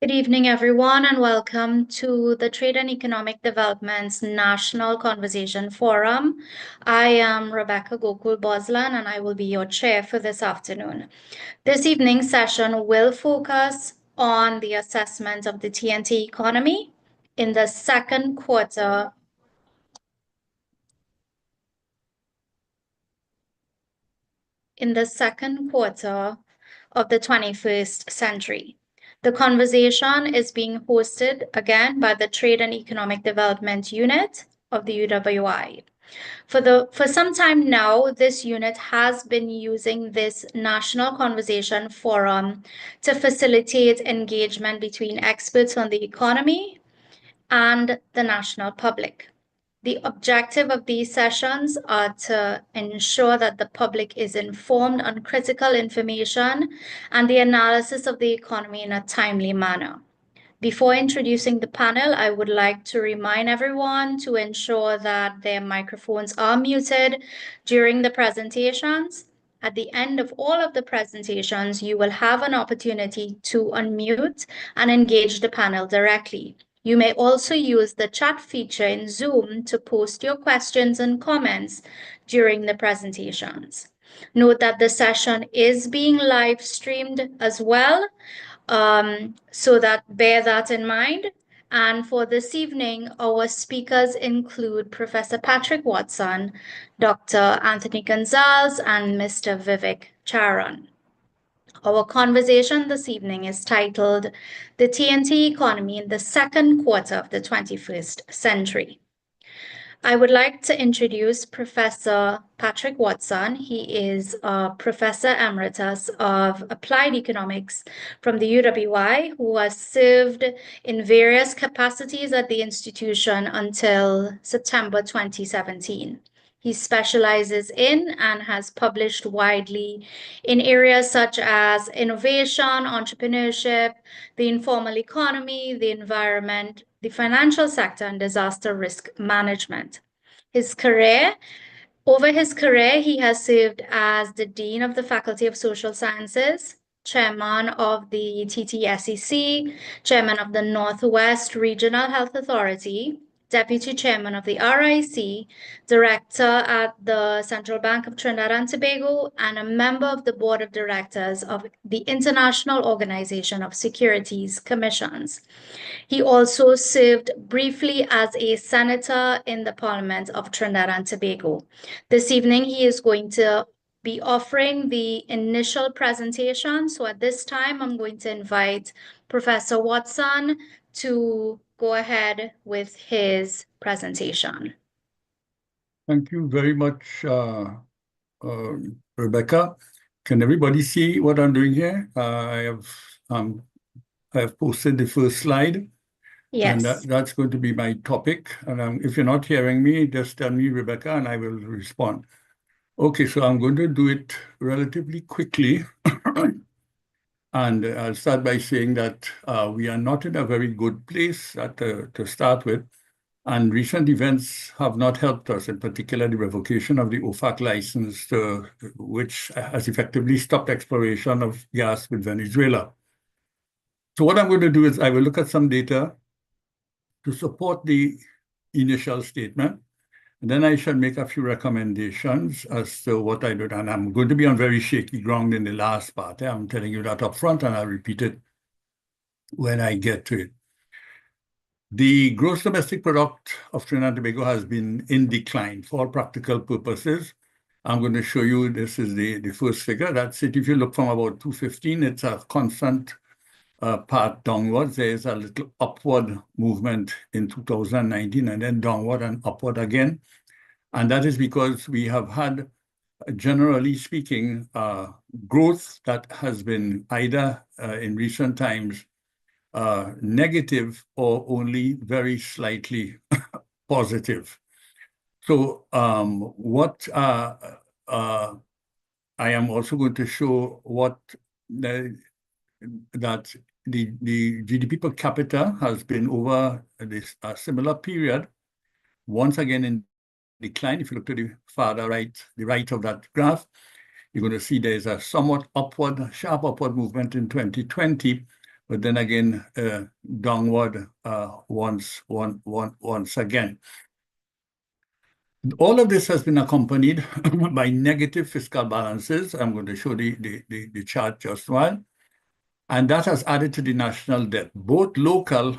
Good evening, everyone, and welcome to the Trade and Economic Development's National Conversation Forum. I am Rebecca Gookool-Bosland, and I will be your chair for this afternoon. This evening's session will focus on the assessment of the TNT economy in the second quarter of the 21st century. The conversation is being hosted again by the Trade and Economic Development Unit of the UWI. For some time now, this unit has been using this National Conversation Forum to facilitate engagement between experts on the economy and the national public. The objective of these sessions are to ensure that the public is informed on critical information and the analysis of the economy in a timely manner. Before introducing the panel, I would like to remind everyone to ensure that their microphones are muted during the presentations. At the end of all of the presentations, you will have an opportunity to unmute and engage the panel directly. You may also use the chat feature in Zoom to post your questions and comments during the presentations. Note that the session is being live streamed as well, so bear that in mind. And for this evening, our speakers include Professor Patrick Watson, Dr. Anthony Gonzalez, and Mr. Vivek Charan. Our conversation this evening is titled The TNT Economy in the Second Quarter of the 21st Century. I would like to introduce Professor Patrick Watson. He is a Professor Emeritus of Applied Economics from the UWI, who has served in various capacities at the institution until September 2017. He specializes in and has published widely in areas such as innovation, entrepreneurship, the informal economy, the environment, the financial sector, and disaster risk management. Over his career, he has served as the Dean of the Faculty of Social Sciences, Chairman of the TTSEC, Chairman of the Northwest Regional Health Authority, Deputy Chairman of the RIC, Director at the Central Bank of Trinidad and Tobago, and a member of the Board of Directors of the International Organization of Securities Commissions. He also served briefly as a senator in the Parliament of Trinidad and Tobago. This evening, he is going to be offering the initial presentation. So at this time, I'm going to invite Professor Watson to go ahead with his presentation. Thank you very much, Rebecca. Can everybody see what I'm doing here? I have posted the first slide. Yes. And that's going to be my topic. And if you're not hearing me, just tell me, Rebecca, and I will respond. Okay, so I'm going to do it relatively quickly. And I'll start by saying that we are not in a very good place to start with. And recent events have not helped us, in particular the revocation of the OFAC license, which has effectively stopped exploration of gas with Venezuela. So what I'm going to do is I will look at some data to support the initial statement. And then I shall make a few recommendations as to what I do. And I'm going to be on very shaky ground in the last part. I'm telling you that up front, and I'll repeat it when I get to it. The gross domestic product of Trinidad and Tobago has been in decline for all practical purposes. I'm going to show you, this is the first figure. That's it. If you look from about 2015, it's a constant path downwards. There's a little upward movement in 2019 and then downward and upward again. And that is because we have had, generally speaking, growth that has been either in recent times negative or only very slightly positive. So what I am also going to show that the GDP per capita has been over this similar period, once again in decline. If you look to the farther right, the right of that graph, you're going to see there's a somewhat upward, sharp upward movement in 2020, but then again, downward once again. All of this has been accompanied by negative fiscal balances. I'm going to show the chart just one. And that has added to the national debt, both local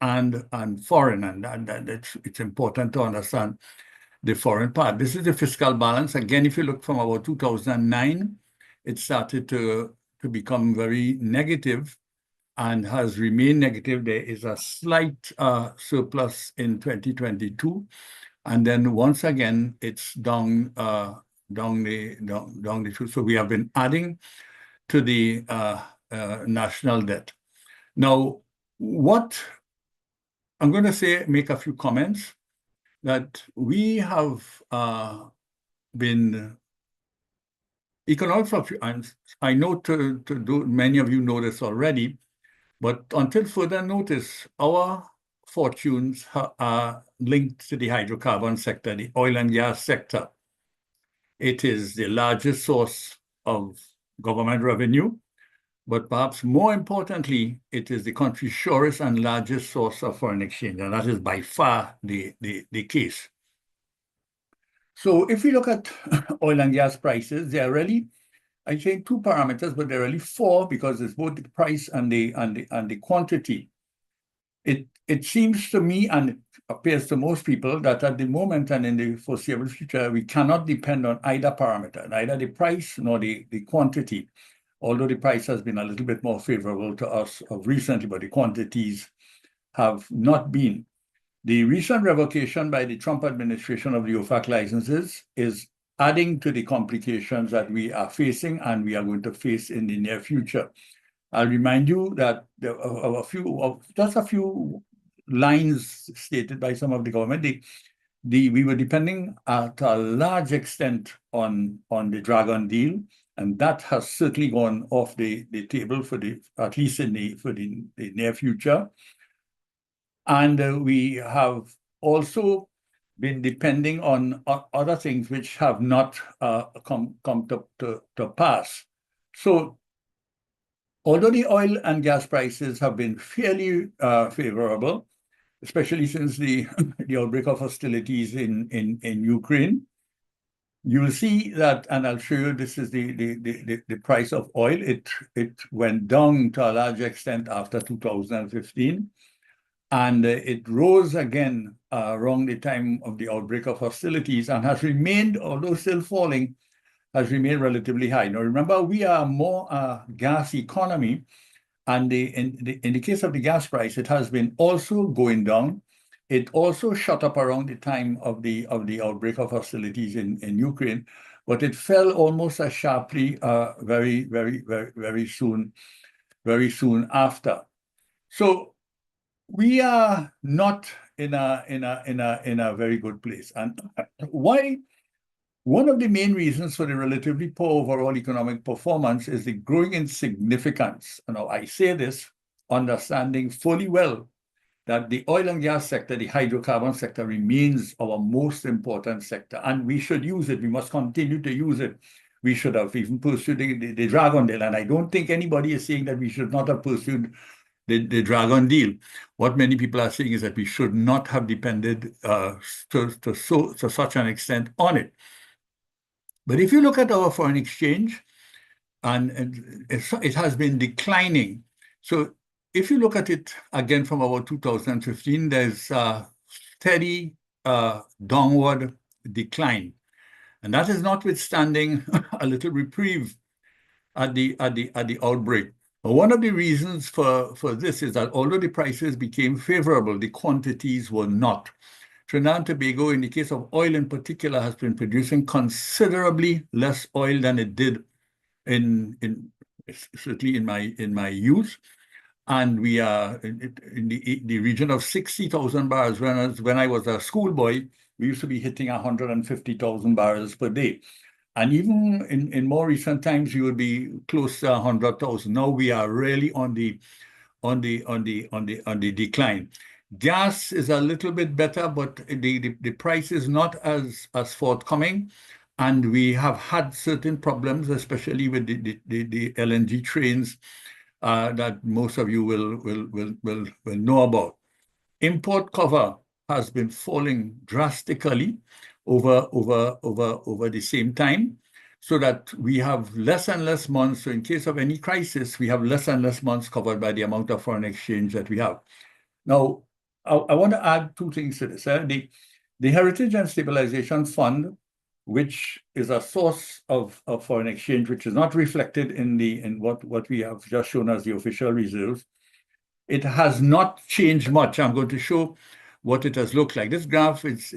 and foreign. And it's important to understand the foreign part. This is the fiscal balance. Again, if you look from about 2009, it started to become very negative and has remained negative. There is a slight surplus in 2022. And then once again, it's down the truth. So we have been adding to the national debt. Now, what I'm going to say, make a few comments that we have been economic fluctuations. I know many of you know this already, but until further notice, our fortunes are linked to the hydrocarbon sector, the oil and gas sector. It is the largest source of government revenue, but perhaps more importantly, it is the country's surest and largest source of foreign exchange, and that is by far the case. So if we look at oil and gas prices, there are really, I say two parameters, but there are really four because it's both the price and the quantity. It seems to me, and it appears to most people, that at the moment and in the foreseeable future, we cannot depend on either parameter, neither the price nor the quantity. Although the price has been a little bit more favorable to us of recently, but the quantities have not been. The recent revocation by the Trump administration of the OFAC licenses is adding to the complications that we are facing and we are going to face in the near future. I'll remind you that just a few lines stated by some of the government. We were depending to a large extent on the Dragon deal, and that has certainly gone off the table at least for the near future. And we have also been depending on other things which have not come to pass. So although the oil and gas prices have been fairly favorable, especially since the outbreak of hostilities in Ukraine, you will see that, and I'll show you, this is the price of oil. It went down to a large extent after 2015, and it rose again around the time of the outbreak of hostilities and has remained, although still falling, has remained relatively high. Now, remember, we are more a gas economy, and in the case of the gas price, it has been also going down. It also shot up around the time of the outbreak of hostilities in Ukraine, but it fell almost as sharply very soon after. So we are not in a very good place. And why? One of the main reasons for the relatively poor overall economic performance is the growing insignificance. Now, I say this understanding fully well that the oil and gas sector, the hydrocarbon sector, remains our most important sector, and we should use it. We must continue to use it. We should have even pursued the Dragon deal, and I don't think anybody is saying that we should not have pursued the Dragon deal. What many people are saying is that we should not have depended to such an extent on it. But if you look at our foreign exchange, and it has been declining. So if you look at it again from about 2015, there's a steady downward decline. And that is notwithstanding a little reprieve at the outbreak. But one of the reasons for this is that although the prices became favorable, the quantities were not. Trinidad and Tobago, in the case of oil in particular, has been producing considerably less oil than it did certainly in my youth, and we are in the region of 60,000 barrels. When I was a schoolboy, we used to be hitting 150,000 barrels per day, and even in more recent times, you would be close to 100,000. Now we are really on the decline. Gas is a little bit better, but the price is not as forthcoming. And we have had certain problems, especially with the LNG trains that most of you will know about. Import cover has been falling drastically over the same time, so that we have less and less months. So in case of any crisis, we have less and less months covered by the amount of foreign exchange that we have. Now, I want to add two things to this. The Heritage and Stabilization Fund, which is a source of foreign exchange, which is not reflected in what we have just shown as the official reserves, it has not changed much. I'm going to show what it has looked like. This graph, it's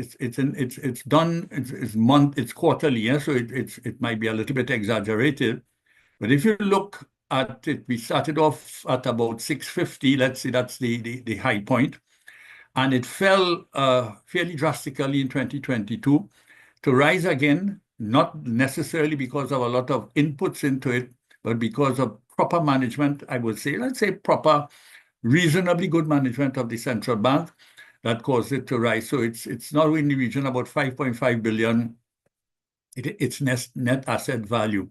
quarterly, yeah? So it might be a little bit exaggerated. But if you look at it, we started off at about 650. Let's say that's the high point. And it fell fairly drastically in 2022 to rise again, not necessarily because of a lot of inputs into it, but because of proper management, I would say, let's say proper, reasonably good management of the central bank that caused it to rise. So it's now in the region about 5.5 billion, its net asset value,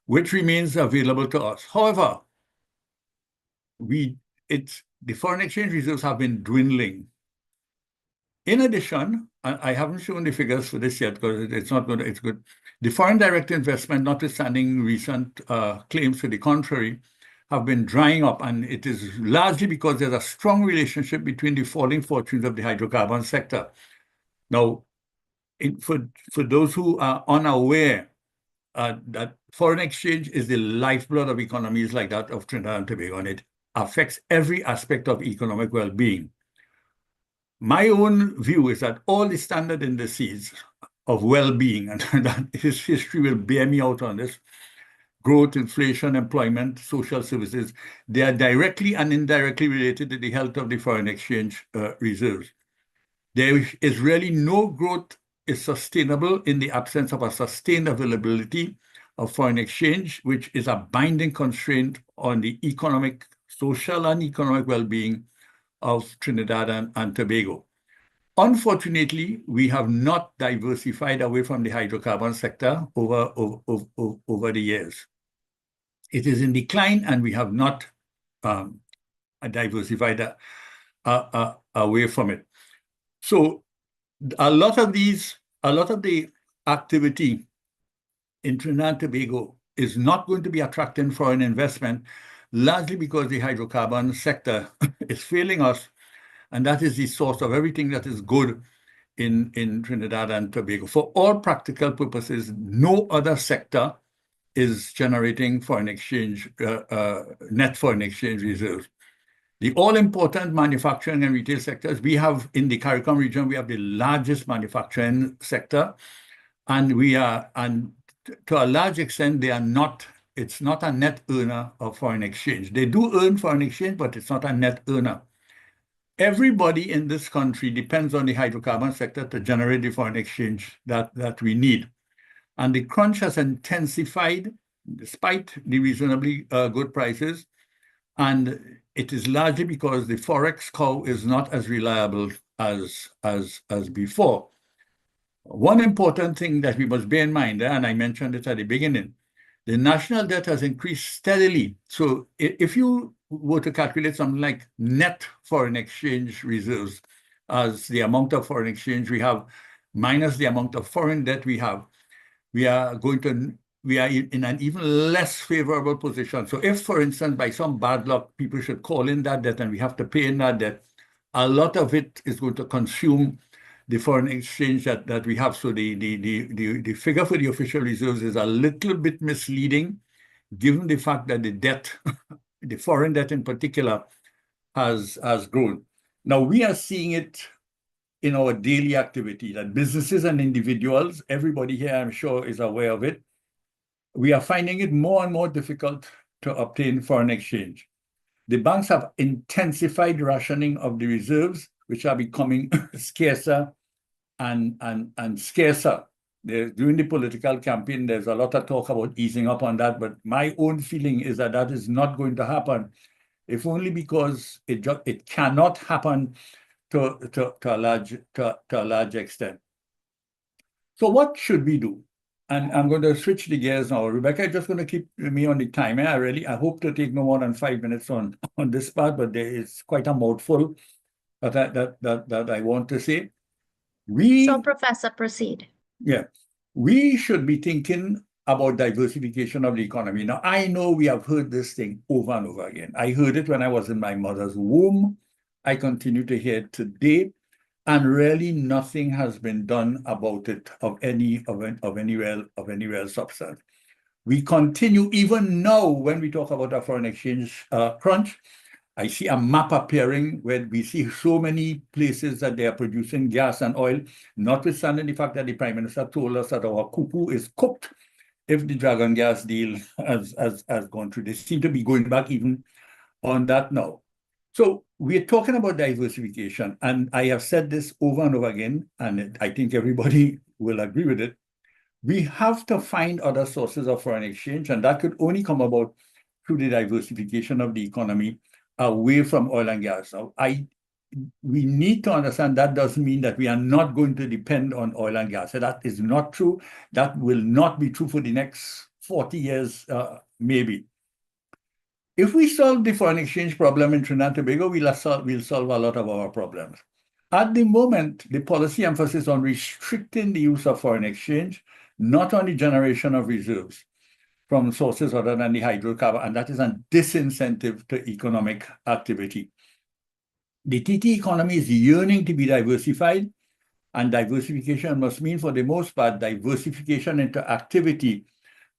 which remains available to us. However, the foreign exchange reserves have been dwindling. In addition, I haven't shown the figures for this yet because it's not good. It's good. The foreign direct investment, notwithstanding recent claims to the contrary, have been drying up, and it is largely because there's a strong relationship between the falling fortunes of the hydrocarbon sector. Now, for those who are unaware, that foreign exchange is the lifeblood of economies like that of Trinidad and Tobago, and it affects every aspect of economic well-being. My own view is that all the standard indices of well-being, and that his history will bear me out on this, growth, inflation, employment, social services, they are directly and indirectly related to the health of the foreign exchange reserves. There is really no growth is sustainable in the absence of a sustained availability of foreign exchange, which is a binding constraint on the economic, social, and economic well-being of Trinidad and Tobago. Unfortunately, we have not diversified away from the hydrocarbon sector over the years. It is in decline, and we have not diversified away from it. So a lot of the activity in Trinidad and Tobago is not going to be attracting foreign investment, largely because the hydrocarbon sector is failing us, and that is the source of everything that is good in Trinidad and Tobago. For all practical purposes, no other sector is generating foreign exchange, net foreign exchange reserves. The all-important manufacturing and retail sectors, we have in the CARICOM region, we have the largest manufacturing sector, and to a large extent, it's not a net earner of foreign exchange. They do earn foreign exchange, but it's not a net earner. Everybody in this country depends on the hydrocarbon sector to generate the foreign exchange that we need. And the crunch has intensified despite the reasonably good prices. And it is largely because the Forex cow is not as reliable as before. One important thing that we must bear in mind, and I mentioned it at the beginning, the national debt has increased steadily. So if you were to calculate something like net foreign exchange reserves as the amount of foreign exchange we have minus the amount of foreign debt we have, we are in an even less favorable position. So if, for instance, by some bad luck, people should call in that debt and we have to pay in that debt, a lot of it is going to consume the foreign exchange that we have. So the figure for the official reserves is a little bit misleading, given the fact that the debt, the foreign debt in particular, has grown. Now we are seeing it in our daily activity, that businesses and individuals, everybody here I'm sure is aware of it, we are finding it more and more difficult to obtain foreign exchange. The banks have intensified rationing of the reserves, which are becoming scarcer and scarcer. During the political campaign, there's a lot of talk about easing up on that, but my own feeling is that is not going to happen, if only because it cannot happen to a large extent. So what should we do? And I'm going to switch the gears now. Rebecca is just going to keep me on the timer. I hope to take no more than 5 minutes on this part, but there is quite a mouthful that I want to say. So, Professor, proceed. Yeah, we should be thinking about diversification of the economy. Now, I know we have heard this thing over and over again. I heard it when I was in my mother's womb. I continue to hear it today, and really nothing has been done about it of any real substance. We continue even now when we talk about a foreign exchange crunch. I see a map appearing where we see so many places that they are producing gas and oil, notwithstanding the fact that the Prime Minister told us that our cuckoo is cooked if the Dragon gas deal has gone through. They seem to be going back even on that now. So we're talking about diversification, and I have said this over and over again, and I think everybody will agree with it. We have to find other sources of foreign exchange, and that could only come about through the diversification of the economy away from oil and gas. Now, we need to understand that doesn't mean that we are not going to depend on oil and gas. So that is not true. That will not be true for the next 40 years, maybe. If we solve the foreign exchange problem in Trinidad and Tobago, we'll solve a lot of our problems. At the moment, the policy emphasis on restricting the use of foreign exchange, not on the generation of reserves from sources other than the hydrocarbon, and that is a disincentive to economic activity. The TT economy is yearning to be diversified, and diversification must mean, for the most part, diversification into activity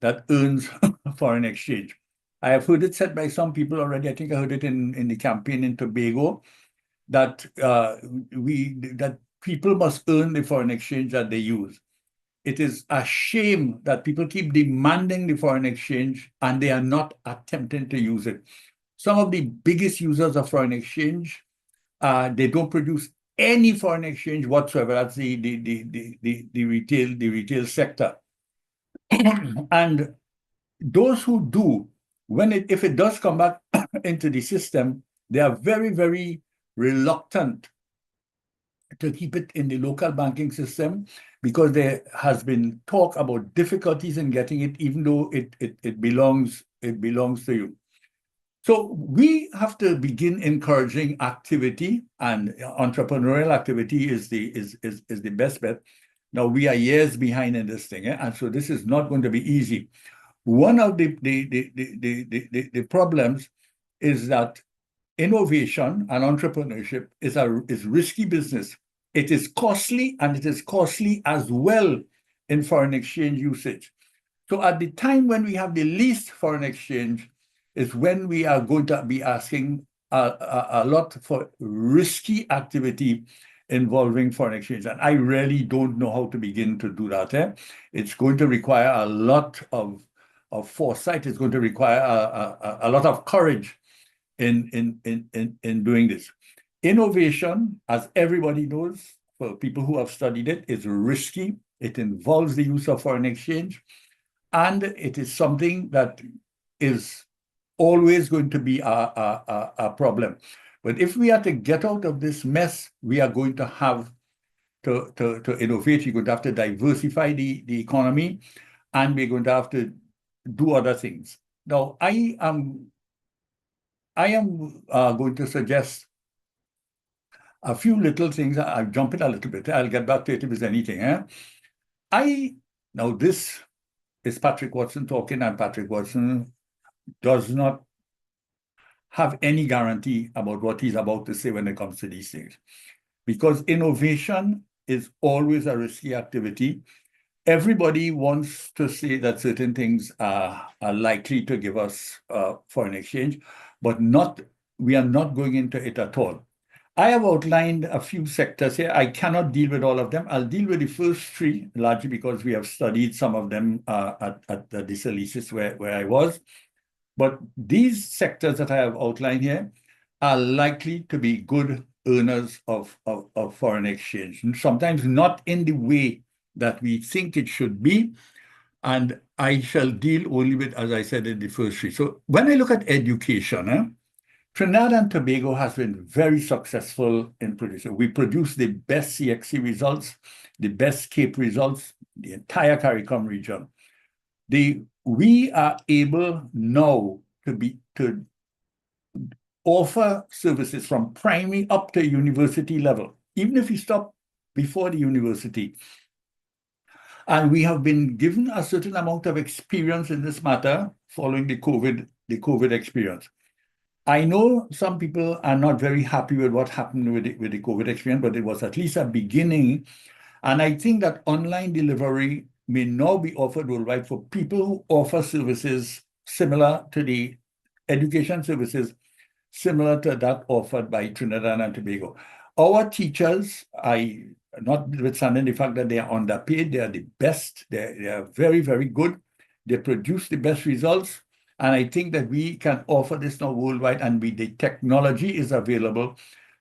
that earns foreign exchange. I have heard it said by some people already. I think I heard it in the campaign in Tobago, that that people must earn the foreign exchange that they use. It is a shame that people keep demanding the foreign exchange and they are not attempting to use it. Some of the biggest users of foreign exchange, they don't produce any foreign exchange whatsoever. That's the retail sector. And those who do, if it does come back into the system, they are very, very reluctant to keep it in the local banking system, because there has been talk about difficulties in getting it, even though it belongs to you. So we have to begin encouraging activity, and entrepreneurial activity is the best bet. Now we are years behind in this thing, and so this is not going to be easy. One of the problems is that innovation and entrepreneurship is risky business. It is costly, and it is costly as well in foreign exchange usage. So at the time when we have the least foreign exchange is when we are going to be asking a lot for risky activity involving foreign exchange. And I really don't know how to begin to do that. It's going to require a lot of foresight. It's going to require a lot of courage in doing this. Innovation, as everybody knows, for people who have studied it, is risky. It involves the use of foreign exchange, and it is something that is always going to be a problem. But if we are to get out of this mess, we are going to have to innovate. You're going to have to diversify the economy, and we're going to have to do other things. Now, I am going to suggest a few little things. I'll jump in a little bit. I'll get back to it if there's anything. Now this is Patrick Watson talking, and Patrick Watson does not have any guarantee about what he's about to say when it comes to these things, because innovation is always a risky activity. Everybody wants to say that certain things are likely to give us foreign exchange, but we are not going into it at all. I have outlined a few sectors here. I cannot deal with all of them. I'll deal with the first three, largely because we have studied some of them at the Salisis where I was. But these sectors that I have outlined here are likely to be good earners of foreign exchange, and sometimes not in the way that we think it should be. And I shall deal only with, as I said, in the first three. So when I look at education, Trinidad and Tobago has been very successful in producing. We produce the best CXC results, the best CAPE results, the entire CARICOM region. We are able now to offer services from primary up to university level, even if you stop before the university. And we have been given a certain amount of experience in this matter following the COVID experience. I know some people are not very happy with what happened with the COVID experience, but it was at least a beginning. And I think that online delivery may now be offered worldwide for people who offer services similar to the education services similar to that offered by Trinidad and Tobago. Our teachers, notwithstanding the fact that they are underpaid, they are the best. They are very, very good. They produce the best results. And I think that we can offer this now worldwide, and the technology is available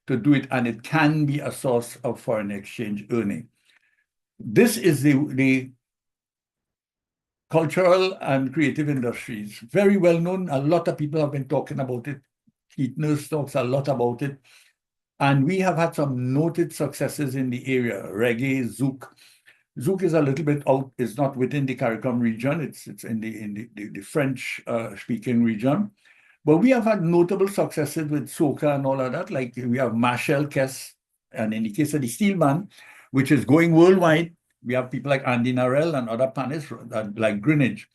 to do it, and it can be a source of foreign exchange earning. This is the cultural and creative industries. Very well known. A lot of people have been talking about it. Keith Nurse talks a lot about it. And we have had some noted successes in the area. Reggae, Zouk. Zouk is a little bit out, it's not within the CARICOM region, it's in the French speaking region. But we have had notable successes with soca and all of that. Like we have Marshall Kess, and in the case of the Steelman, which is going worldwide, we have people like Andy Narell and other panelists like Greenwich.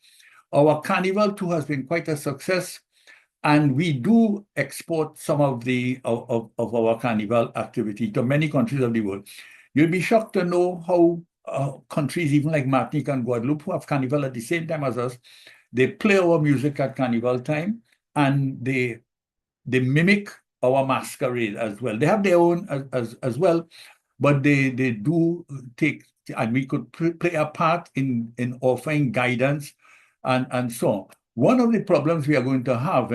Our carnival too has been quite a success. And we do export some of our carnival activity to many countries of the world. You'll be shocked to know how countries even like Martinique and Guadeloupe, who have carnival at the same time as us, they play our music at carnival time, and they mimic our masquerade as well. They have their own as well, but they do take, and we could play a part in offering guidance and so on. One of the problems we are going to have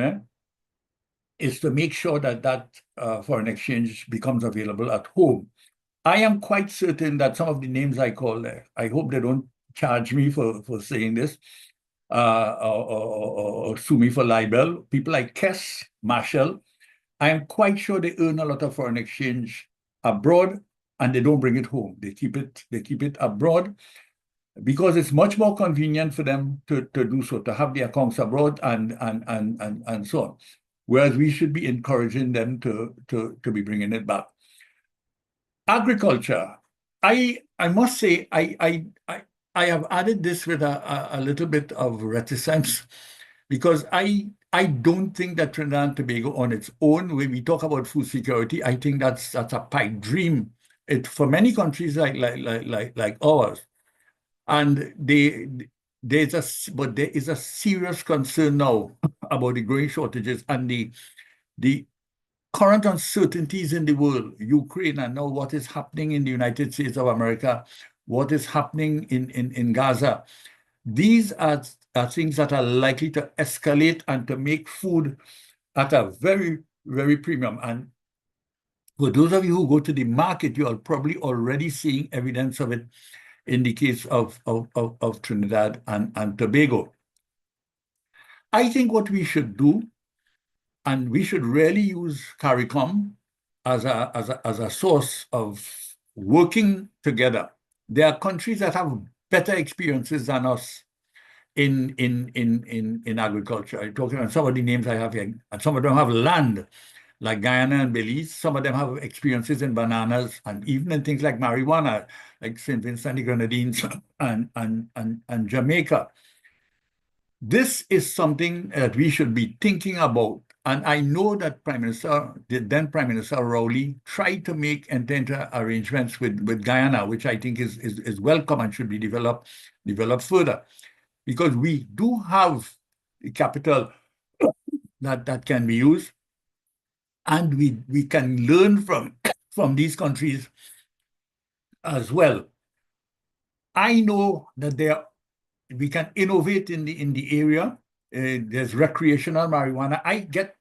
is to make sure that foreign exchange becomes available at home. I am quite certain that some of the names I call there, I hope they don't charge me for saying this or sue me for libel. People like Kess, Marshall, I am quite sure they earn a lot of foreign exchange abroad, and they don't bring it home. They keep it abroad, because it's much more convenient for them to do so, to have the accounts abroad and so on. Whereas we should be encouraging them to be bringing it back. Agriculture, I must say, I have added this with a little bit of reticence, because I don't think that Trinidad and Tobago on its own, when we talk about food security, I think that's a pipe dream. For many countries like ours. And there is a serious concern now about the growing shortages and the current uncertainties in the world, Ukraine, and now what is happening in the United States of America, what is happening in Gaza. These are things that are likely to escalate and to make food at a very, very premium. And for those of you who go to the market, you are probably already seeing evidence of it in the case of Trinidad and Tobago. I think what we should do, and we should really use CARICOM as a source of working together. There are countries that have better experiences than us in agriculture. I'm talking about some of the names I have here, and some of them have land, like Guyana and Belize. Some of them have experiences in bananas, and even in things like marijuana, like St. Vincent and the Grenadines and Jamaica. This is something that we should be thinking about. And I know that the then Prime Minister Rowley tried to enter into arrangements with Guyana, which I think is welcome and should be developed further, because we do have the capital that can be used, and we can learn from these countries as well. I know that we can innovate in the area. There's recreational marijuana. I get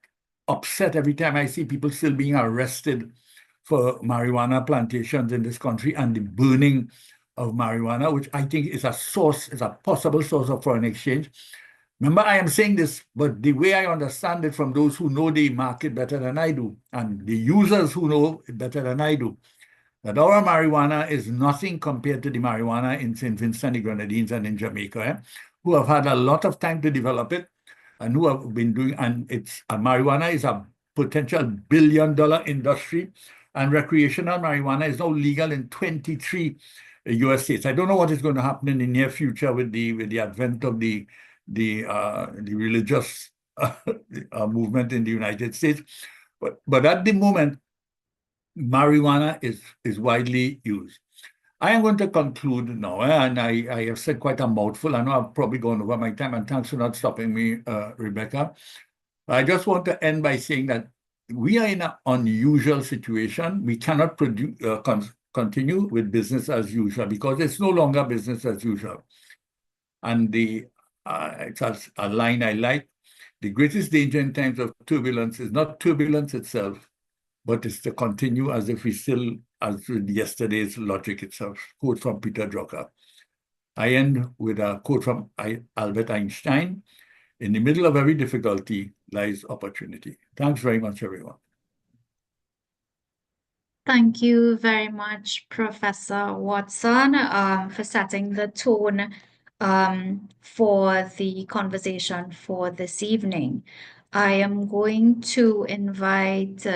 upset every time I see people still being arrested for marijuana plantations in this country and the burning of marijuana, which I think is a possible source of foreign exchange. Remember, I am saying this, but the way I understand it from those who know the market better than I do, and the users who know it better than I do, that our marijuana is nothing compared to the marijuana in St. Vincent, the Grenadines, and in Jamaica, who have had a lot of time to develop it and who have been doing, and marijuana is a potential billion-dollar industry, and recreational marijuana is now legal in 23 U.S. states. I don't know what is going to happen in the near future with the advent of the religious movement in the United States, but at the moment, marijuana is widely used. I am going to conclude now, and I have said quite a mouthful. I know I've probably gone over my time, and thanks for not stopping me, Rebecca. I just want to end by saying that we are in an unusual situation. We cannot continue with business as usual because it's no longer business as usual. And it's a line I like. The greatest danger in times of turbulence is not turbulence itself, but it's to continue as if we still, as with yesterday's logic itself. Quote from Peter Drucker. I end with a quote from Albert Einstein. In the middle of every difficulty lies opportunity. Thanks very much, everyone. Thank you very much, Professor Watson, for setting the tone for the conversation for this evening. I am going to invite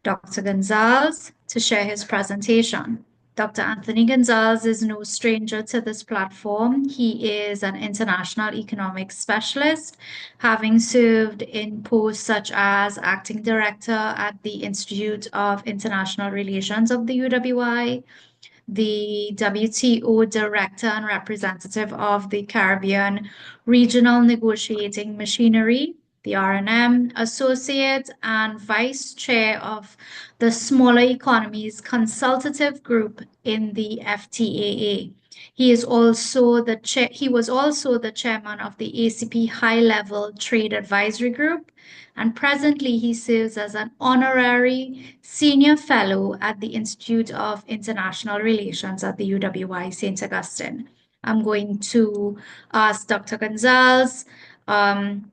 Dr. Gonzalez to share his presentation. Dr. Anthony Gonzalez is no stranger to this platform. He is an international economics specialist, having served in posts such as acting director at the Institute of International Relations of the UWI, the WTO Director and Representative of the Caribbean Regional Negotiating Machinery, the RNM, Associate and Vice Chair of the Smaller Economies Consultative Group in the FTAA. He was also the chairman of the ACP High-Level Trade Advisory Group, and presently he serves as an honorary senior fellow at the Institute of International Relations at the UWI St. Augustine. I'm going to ask Dr. Gonzalez,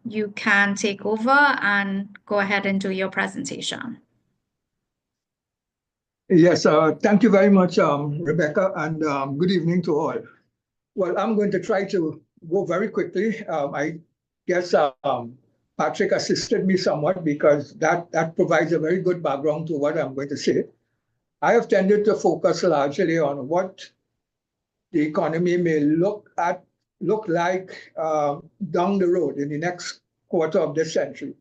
you can take over and go ahead and do your presentation. Yes, thank you very much, Rebecca, and good evening to all. Well, I'm going to try to go very quickly. I guess Patrick assisted me somewhat because that provides a very good background to what I'm going to say. I have tended to focus largely on what the economy may look like down the road in the next quarter of this century.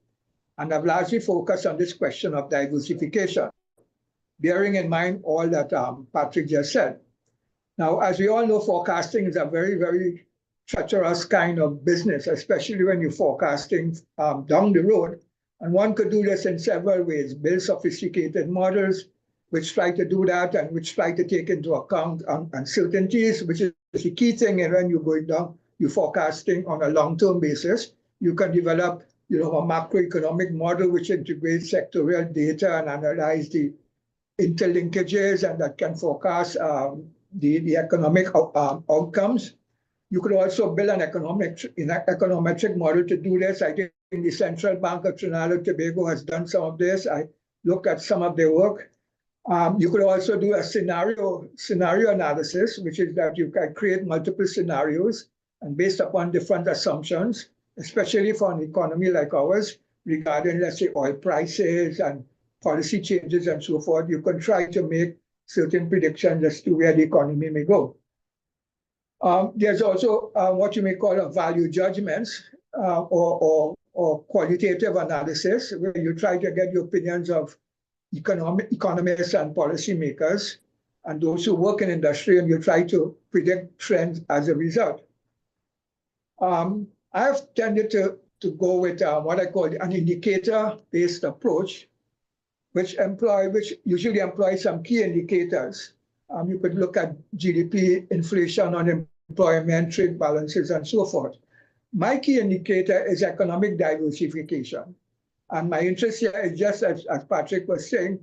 And I've largely focused on this question of diversification, bearing in mind all that Patrick just said. Now, as we all know, forecasting is a very, very treacherous kind of business, especially when you're forecasting down the road. And one could do this in several ways: build sophisticated models, which try to do that and which try to take into account uncertainties, which is the key thing. And when you're going down, you're forecasting on a long-term basis. You can develop, a macroeconomic model which integrates sectorial data and analyze the interlinkages, and that can forecast the economic outcomes. You could also build an econometric model to do this. I think the Central Bank of Trinidad and Tobago has done some of this. I looked at some of their work. You could also do a scenario analysis, which is that you can create multiple scenarios, and based upon different assumptions, especially for an economy like ours, regarding, let's say, oil prices and policy changes and so forth, you can try to make certain predictions as to where the economy may go. There's also what you may call a value judgments or qualitative analysis, where you try to get the opinions of economists and policymakers and those who work in industry, and you try to predict trends as a result. I have tended to go with what I call an indicator-based approach, which usually employs some key indicators. You could look at GDP, inflation, unemployment, trade balances, and so forth. My key indicator is economic diversification. And my interest here is just as Patrick was saying,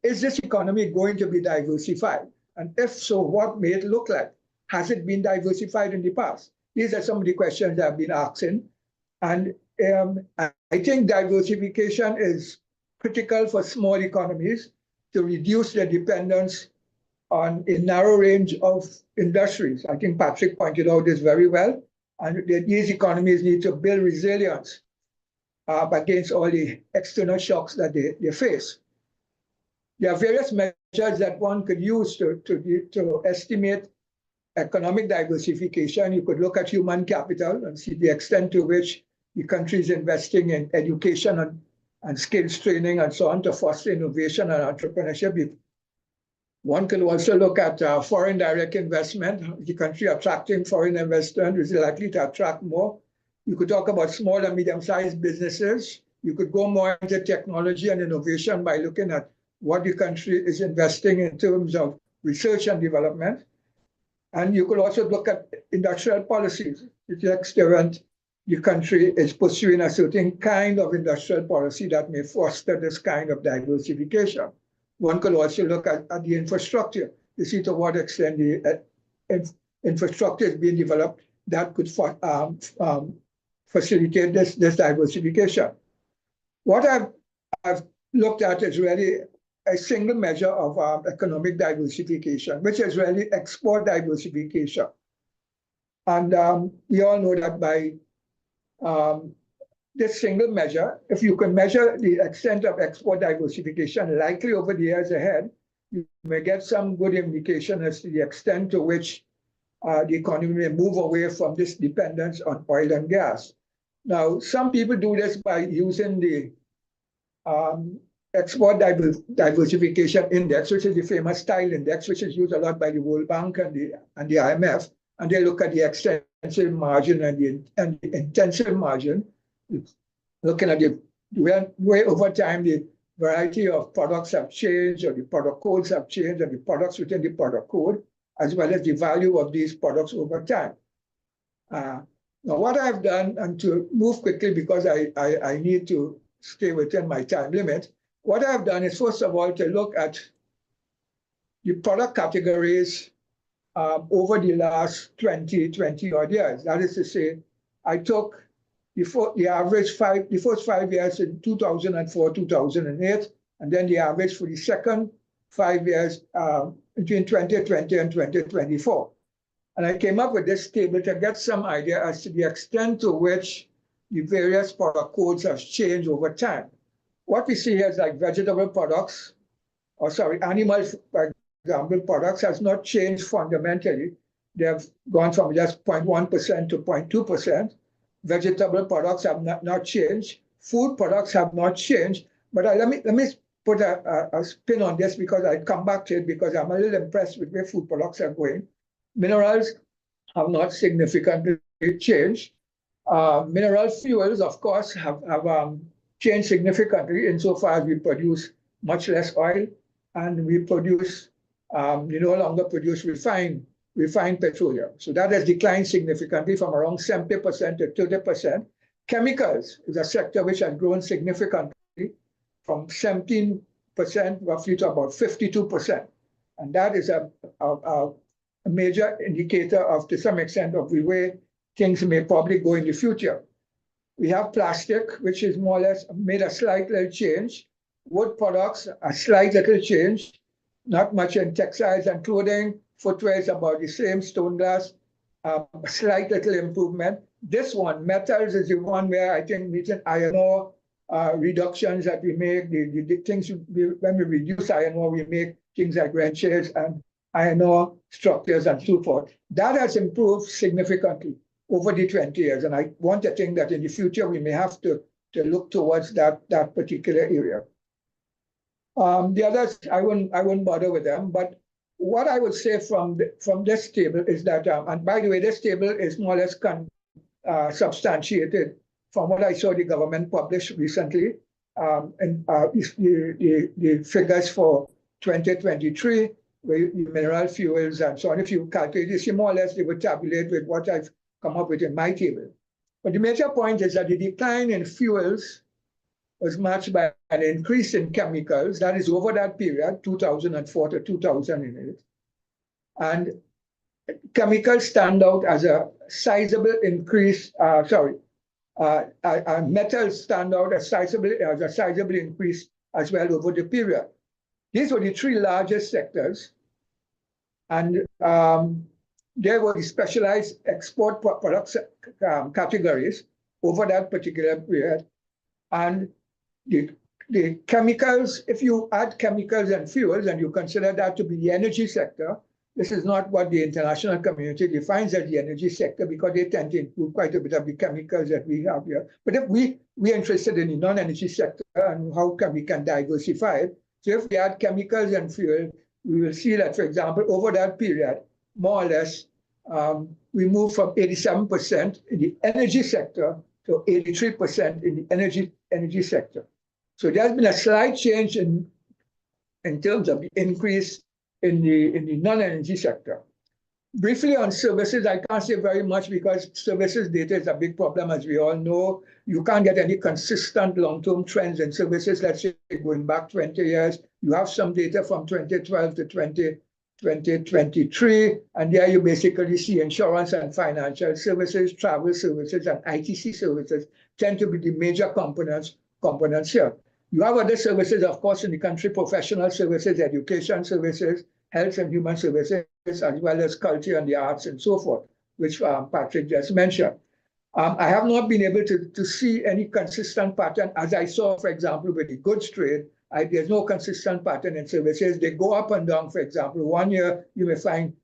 is this economy going to be diversified? And if so, what may it look like? Has it been diversified in the past? These are some of the questions I've been asking. And I think diversification is critical for small economies to reduce their dependence on a narrow range of industries. I think Patrick pointed out this very well. And these economies need to build resilience against all the external shocks that they face. There are various measures that one could use to estimate economic diversification. You could look at human capital and see the extent to which the country is investing in education and skills training and so on to foster innovation and entrepreneurship. One can also look at foreign direct investment. The country attracting foreign investment is likely to attract more. You could talk about small and medium-sized businesses. You could go more into technology and innovation by looking at what the country is investing in terms of research and development. And you could also look at industrial policies. To the extent the country is pursuing a certain kind of industrial policy that may foster this kind of diversification. One could also look at the infrastructure to see to what extent the infrastructure is being developed that could facilitate this diversification. What I've looked at is really a single measure of economic diversification, which is really export diversification. And we all know that by this single measure, if you can measure the extent of export diversification, likely over the years ahead, you may get some good indication as to the extent to which the economy may move away from this dependence on oil and gas. Now, some people do this by using the export diversification index, which is the famous style index, which is used a lot by the World Bank and the IMF, and they look at the extensive margin and the intensive margin, looking at the way over time the variety of products have changed, or the product codes have changed, or the products within the product code, as well as the value of these products over time. Now, what I've done, and to move quickly because I need to stay within my time limit, what I've done is, first of all, to look at the product categories over the last 20 odd years. That is to say, I took the first 5 years in 2004, 2008, and then the average for the second 5 years between 2020 and 2024. And I came up with this table to get some idea as to the extent to which the various product codes have changed over time. What we see here is like vegetable products, animal, for example, products has not changed fundamentally. They have gone from just 0.1% to 0.2%. Vegetable products have not changed. Food products have not changed. But let me put a spin on this, because I come back to it because I'm a little impressed with where food products are going. Minerals have not significantly changed. Mineral fuels, of course, have changed significantly insofar as we produce much less oil, and we no longer produce refined petroleum. So that has declined significantly from around 70% to 30%. Chemicals is a sector which has grown significantly from 17% roughly to about 52%. And that is a major indicator of, to some extent, of the way things may probably go in the future. We have plastic, which is more or less made a slight little change. Wood products, a slight little change. Not much in textiles and clothing. Footwear is about the same. Stone glass, a slight little improvement. This one, metals, is the one where I think meeting iron ore reductions that we make, the things when we reduce iron ore, we make things like wrenches and iron ore structures and so forth. That has improved significantly over the 20 years. And I want to think that in the future, we may have to look towards that particular area. The others, I won't bother with them. But what I would say from this table is that, and by the way, this table is more or less substantiated from what I saw the government publish recently, and the figures for 2023, where mineral fuels and so on. If you calculate, you see more or less they would tabulate with what I've come up with in my table. But the major point is that the decline in fuels was matched by an increase in chemicals. That is over that period, 2004 to 2008. And chemicals stand out as a sizable increase, metals stand out as a sizable increase as well over the period. These were the three largest sectors. And there were specialized export products categories over that particular period. And the chemicals, if you add chemicals and fuels and you consider that to be the energy sector, this is not what the international community defines as the energy sector, because they tend to include quite a bit of the chemicals that we have here. But if we're interested in the non-energy sector and how we can diversify it. So if we add chemicals and fuel, we will see that, for example, over that period, more or less, we moved from 87% in the energy sector to 83% in the energy sector. So there's been a slight change in terms of the increase in the non-energy sector. Briefly on services, I can't say very much because services data is a big problem, as we all know. You can't get any consistent long-term trends in services, let's say going back 20 years. You have some data from 2012 to 2023, and there you basically see insurance and financial services, travel services, and ITC services tend to be the major components here. You have other services, of course, in the country: professional services, education services, health and human services, as well as culture and the arts and so forth, which Patrick just mentioned. I have not been able to see any consistent pattern, as I saw, for example, with the goods trade. There's no consistent pattern in services. They go up and down. For example, 1 year you may find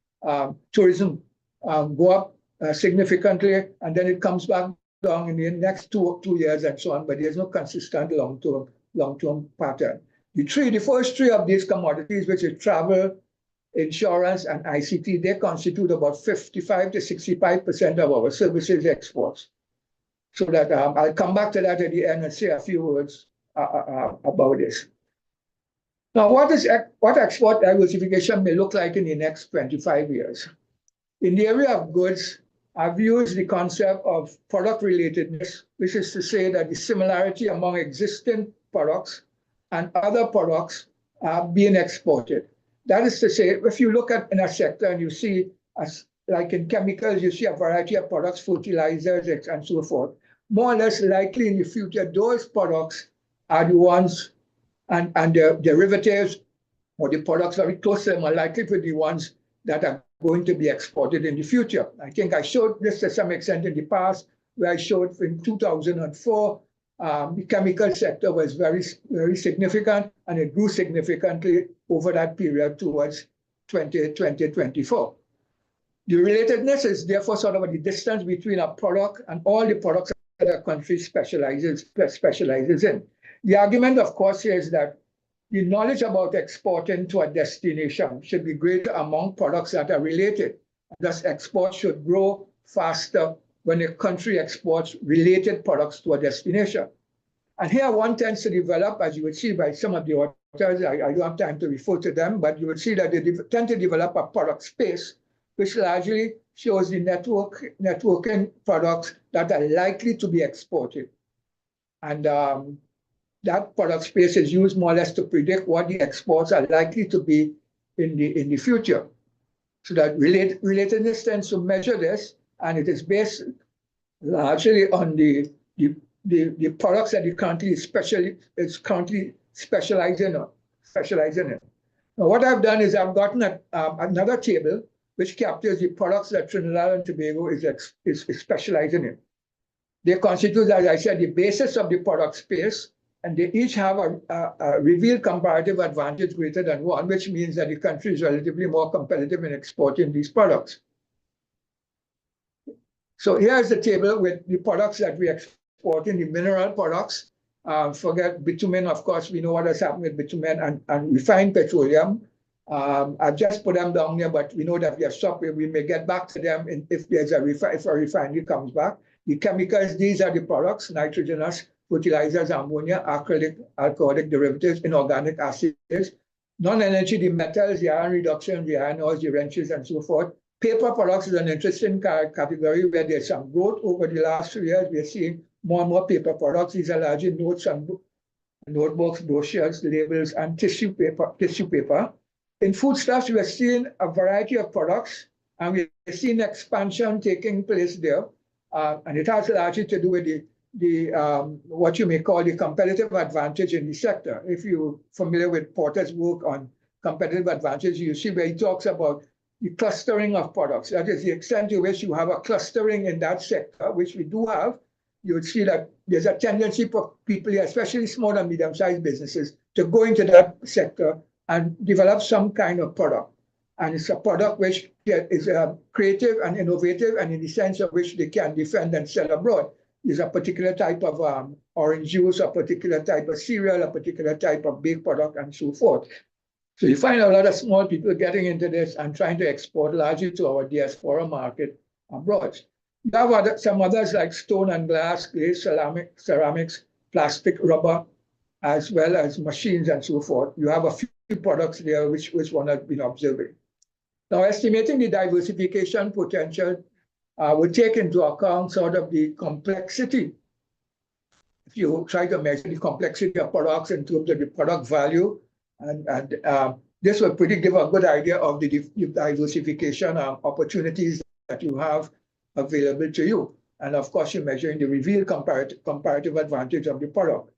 tourism go up significantly, and then it comes back down in the next two years and so on, but there's no consistent long-term pattern. The first three of these commodities, which is travel, insurance, and ICT, they constitute about 55 to 65% of our services exports. So that I'll come back to that at the end and say a few words about this. Now, what export diversification may look like in the next 25 years? In the area of goods, I've used the concept of product relatedness, which is to say that the similarity among existing products and other products are being exported. That is to say, if you look at in a sector and you see, like in chemicals, you see a variety of products, fertilizers, and so forth. More or less likely in the future, those products are the ones, and the derivatives or the products very close to them are likely to be the ones that are going to be exported in the future. I think I showed this to some extent in the past, where I showed in 2004, the chemical sector was very, very significant, and it grew significantly over that period towards 2024. The relatedness is therefore sort of the distance between a product and all the products that a country specializes in. The argument, of course, here is that the knowledge about exporting to a destination should be greater among products that are related. Thus, exports should grow faster when a country exports related products to a destination. And here one tends to develop, as you would see by some of the authors, I don't have time to refer to them, but you would see that they tend to develop a product space, which largely shows the networking products that are likely to be exported. And that product space is used more or less to predict what the exports are likely to be in the future. So that relatedness tends to measure this, and it is based largely on the products that the country is currently specializing in. Now, what I've done is I've gotten another table which captures the products that Trinidad and Tobago is specializing in. They constitute, as I said, the basis of the product space, and they each have a revealed comparative advantage greater than one, which means that the country is relatively more competitive in exporting these products. So here's the table with the products that we export in, the mineral products. Forget bitumen, of course, we know what has happened with bitumen and refined petroleum. I've just put them down here, but we know that we have stopped. We may get back to them if a refinery comes back. The chemicals, these are the products: nitrogenous, fertilizers, ammonia, acrylic, alcoholic derivatives, inorganic acids. Non-energy, the metals, the iron reduction, the iron ores, the wrenches, and so forth. Paper products is an interesting category where there's some growth over the last 2 years. We're seeing more and more paper products. These are largely notes and notebooks, brochures, labels, and tissue paper. In foodstuffs, we are seeing a variety of products, and we're seeing expansion taking place there. And it has largely to do with what you may call the competitive advantage in the sector. If you're familiar with Porter's work on competitive advantage, you see where he talks about the clustering of products. That is the extent to which you have a clustering in that sector, which we do have. You would see that there's a tendency for people, especially small and medium-sized businesses, to go into that sector and develop some kind of product. And it's a product which is creative and innovative, and in the sense of which they can defend and sell abroad. There's a particular type of orange juice, a particular type of cereal, a particular type of baked product, and so forth. So you find a lot of small people getting into this and trying to export largely to our diaspora market abroad. You have some others like stone and glass, glaze, ceramics, plastic, rubber, as well as machines and so forth. You have a few products there which one has been observing. Now, estimating the diversification potential would take into account sort of the complexity. If you try to measure the complexity of products in terms of the product value, and this will give a good idea of the diversification opportunities that you have available to you. And of course, you're measuring the revealed comparative advantage of the product.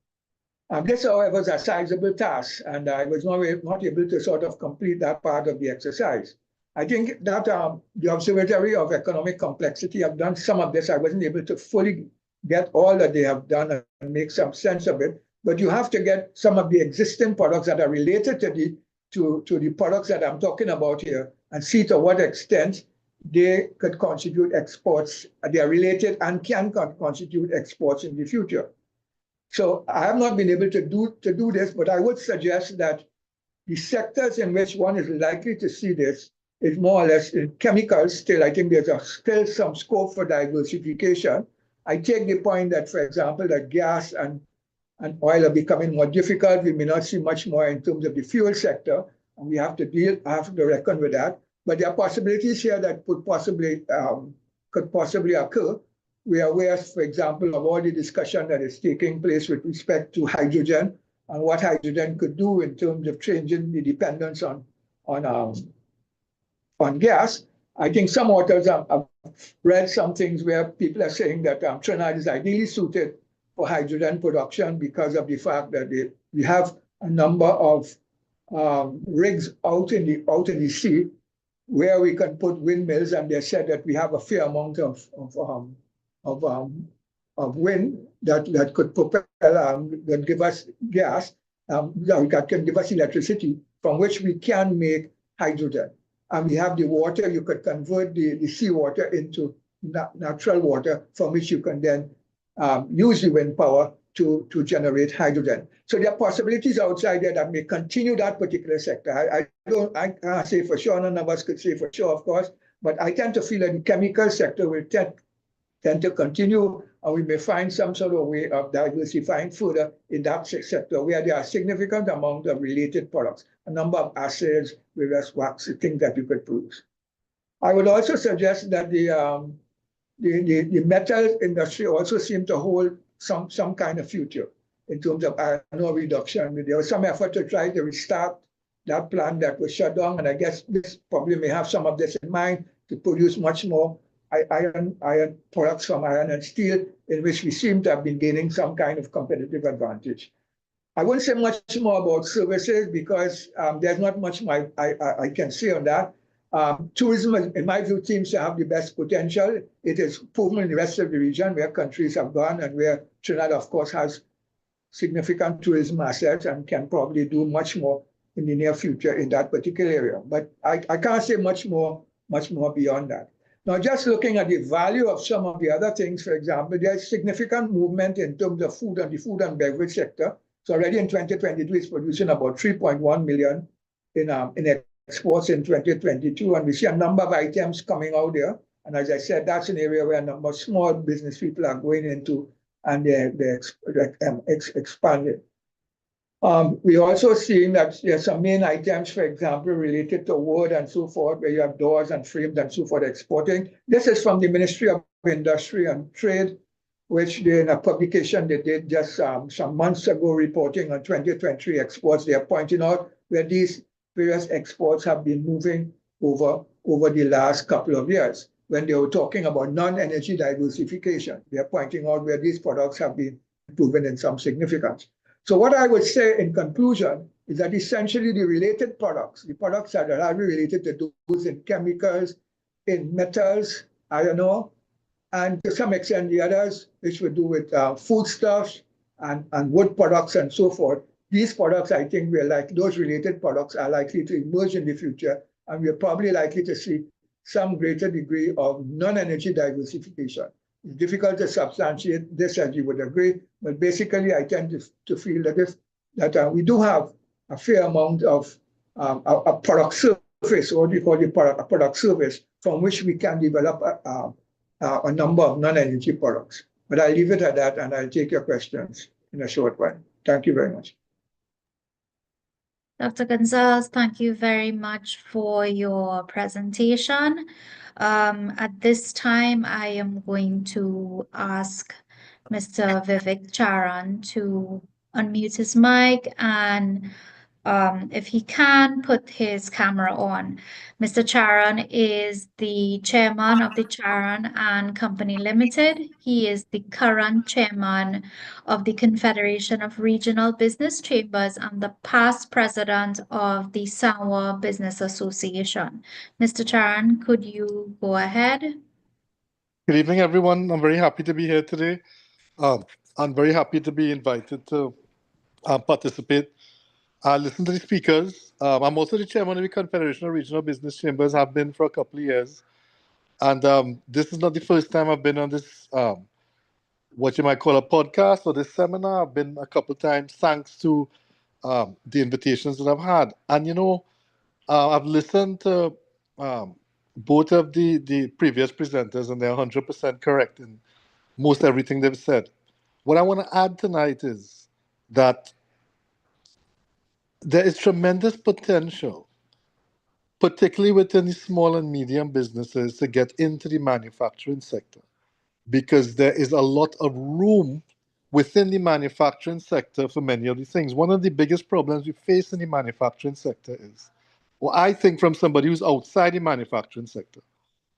This, however, is a sizable task, and I was not able to sort of complete that part of the exercise. I think that the Observatory of Economic Complexity have done some of this. I wasn't able to fully get all that they have done and make some sense of it, but you have to get some of the existing products that are related to the products that I'm talking about here and see to what extent they could constitute exports. They are related and can constitute exports in the future. So I have not been able to do this, but I would suggest that the sectors in which one is likely to see this is more or less in chemicals. Still, I think there's still some scope for diversification. I take the point that, for example, that gas and oil are becoming more difficult. We may not see much more in terms of the fuel sector, and we have to reckon with that. But there are possibilities here that could possibly occur. We are aware, for example, of all the discussion that is taking place with respect to hydrogen and what hydrogen could do in terms of changing the dependence on gas. I think some authors have read some things where people are saying that Trinidad is ideally suited for hydrogen production because of the fact that we have a number of rigs out in the sea where we can put windmills, and they said that we have a fair amount of wind that could propel, that give us gas, that can give us electricity from which we can make hydrogen. And we have the water. You could convert the seawater into natural water from which you can then use the wind power to generate hydrogen. So there are possibilities outside there that may continue that particular sector. I can't say for sure, none of us could say for sure, of course, but I tend to feel that the chemical sector will tend to continue, and we may find some sort of way of diversifying further in that sector where there are significant amount of related products, a number of acids, various wax, things that you could produce. I would also suggest that the metal industry also seems to hold some kind of future in terms of iron ore reduction. There was some effort to try to restart that plant that was shut down, and I guess this probably may have some of this in mind to produce much more iron products from iron and steel, in which we seem to have been gaining some kind of competitive advantage. I won't say much more about services because there's not much more I can say on that. Tourism, in my view, seems to have the best potential. It is proven in the rest of the region where countries have gone, and where Trinidad, of course, has significant tourism assets and can probably do much more in the near future in that particular area. But I can't say much more beyond that. Now, just looking at the value of some of the other things, for example, there's significant movement in terms of food and the food and beverage sector. So already in 2022, it's producing about 3.1 million in exports in 2022, and we see a number of items coming out there. And as I said, that's an area where a number of small business people are going into, and they're expanding. We're also seeing that there's some main items, for example, related to wood and so forth, where you have doors and frames and so forth exporting. This is from the Ministry of Industry and Trade, which they, in a publication they did just some months ago, reporting on 2023 exports. They are pointing out where these various exports have been moving over the last couple of years. When they were talking about non-energy diversification, they are pointing out where these products have been proven in some significance. So what I would say in conclusion is that essentially the related products, the products that are related to those in chemicals, in metals, iron ore, and to some extent the others, which would do with foodstuffs and wood products and so forth. These products, I think, those related products are likely to emerge in the future, and we're probably likely to see some greater degree of non-energy diversification. It's difficult to substantiate this, as you would agree, but basically I tend to feel that we do have a fair amount of a product surface, or what we call a product service, from which we can develop a number of non-energy products. But I'll leave it at that, and I'll take your questions in a short while. Thank you very much. Dr. Gonzalez, thank you very much for your presentation. At this time, I am going to ask Mr. Vivek Charan to unmute his mic and if he can put his camera on. Mr. Charan is the chairman of the Charan and Company Limited. He is the current chairman of the Confederation of Regional Business Chambers and the past president of the Sanwa Business Association. Mr. Charan, could you go ahead? Good evening, everyone. I'm very happy to be here today. I'm very happy to be invited to participate. Listen to the speakers. I'm also the chairman of the Confederation of Regional Business Chambers, have been for a couple of years. And this is not the first time I've been on this, what you might call a podcast or this seminar. I've been a couple of times thanks to the invitations that I've had. And, you know, I've listened to both of the previous presenters, and they're 100% correct in most everything they've said. What I want to add tonight is that there is tremendous potential, particularly within the small and medium businesses, to get into the manufacturing sector, because there is a lot of room within the manufacturing sector for many of these things. One of the biggest problems we face in the manufacturing sector is, well, I think from somebody who's outside the manufacturing sector,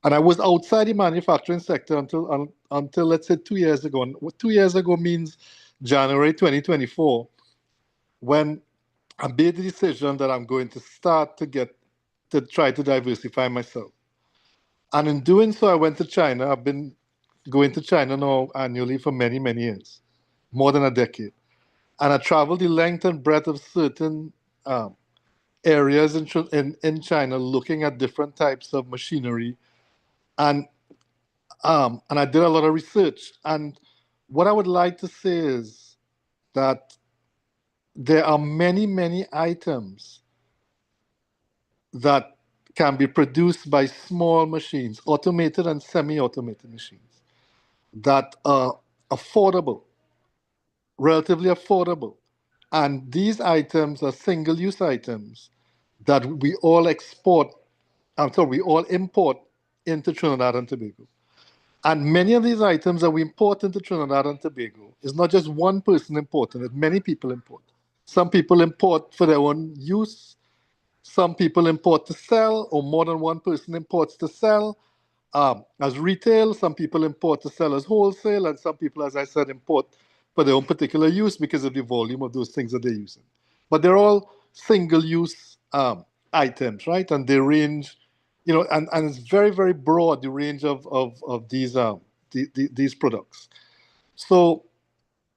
and I was outside the manufacturing sector until let's say 2 years ago. And what 2 years ago means January 2024, when I made the decision that I'm going to start to try to diversify myself. And in doing so, I went to China. I've been going to China now annually for many, many years, more than a decade. And I traveled the length and breadth of certain areas in China, looking at different types of machinery. And I did a lot of research. And what I would like to say is that there are many, many items that can be produced by small machines, automated and semi-automated machines, that are affordable, relatively affordable. And these items are single-use items that we all import into Trinidad and Tobago. And many of these items that we import into Trinidad and Tobago is not just one person importing it, many people import. Some people import for their own use. Some people import to sell, or more than one person imports to sell as retail. Some people import to sell as wholesale, and some people, as I said, import for their own particular use because of the volume of those things that they're using. But they're all single-use items, right? And they range, you know, and it's very, very broad, the range of these products. So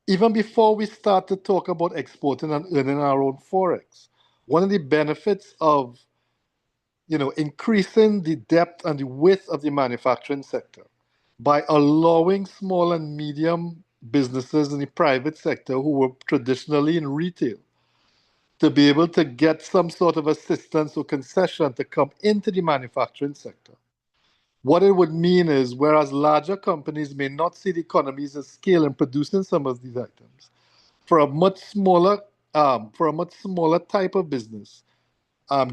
even before we start to talk about exporting and earning our own forex, one of the benefits of, you know, increasing the depth and the width of the manufacturing sector by allowing small and medium businesses in the private sector who were traditionally in retail to be able to get some sort of assistance or concession to come into the manufacturing sector. What it would mean is, whereas larger companies may not see the economies of scale in producing some of these items, for a much smaller type of business,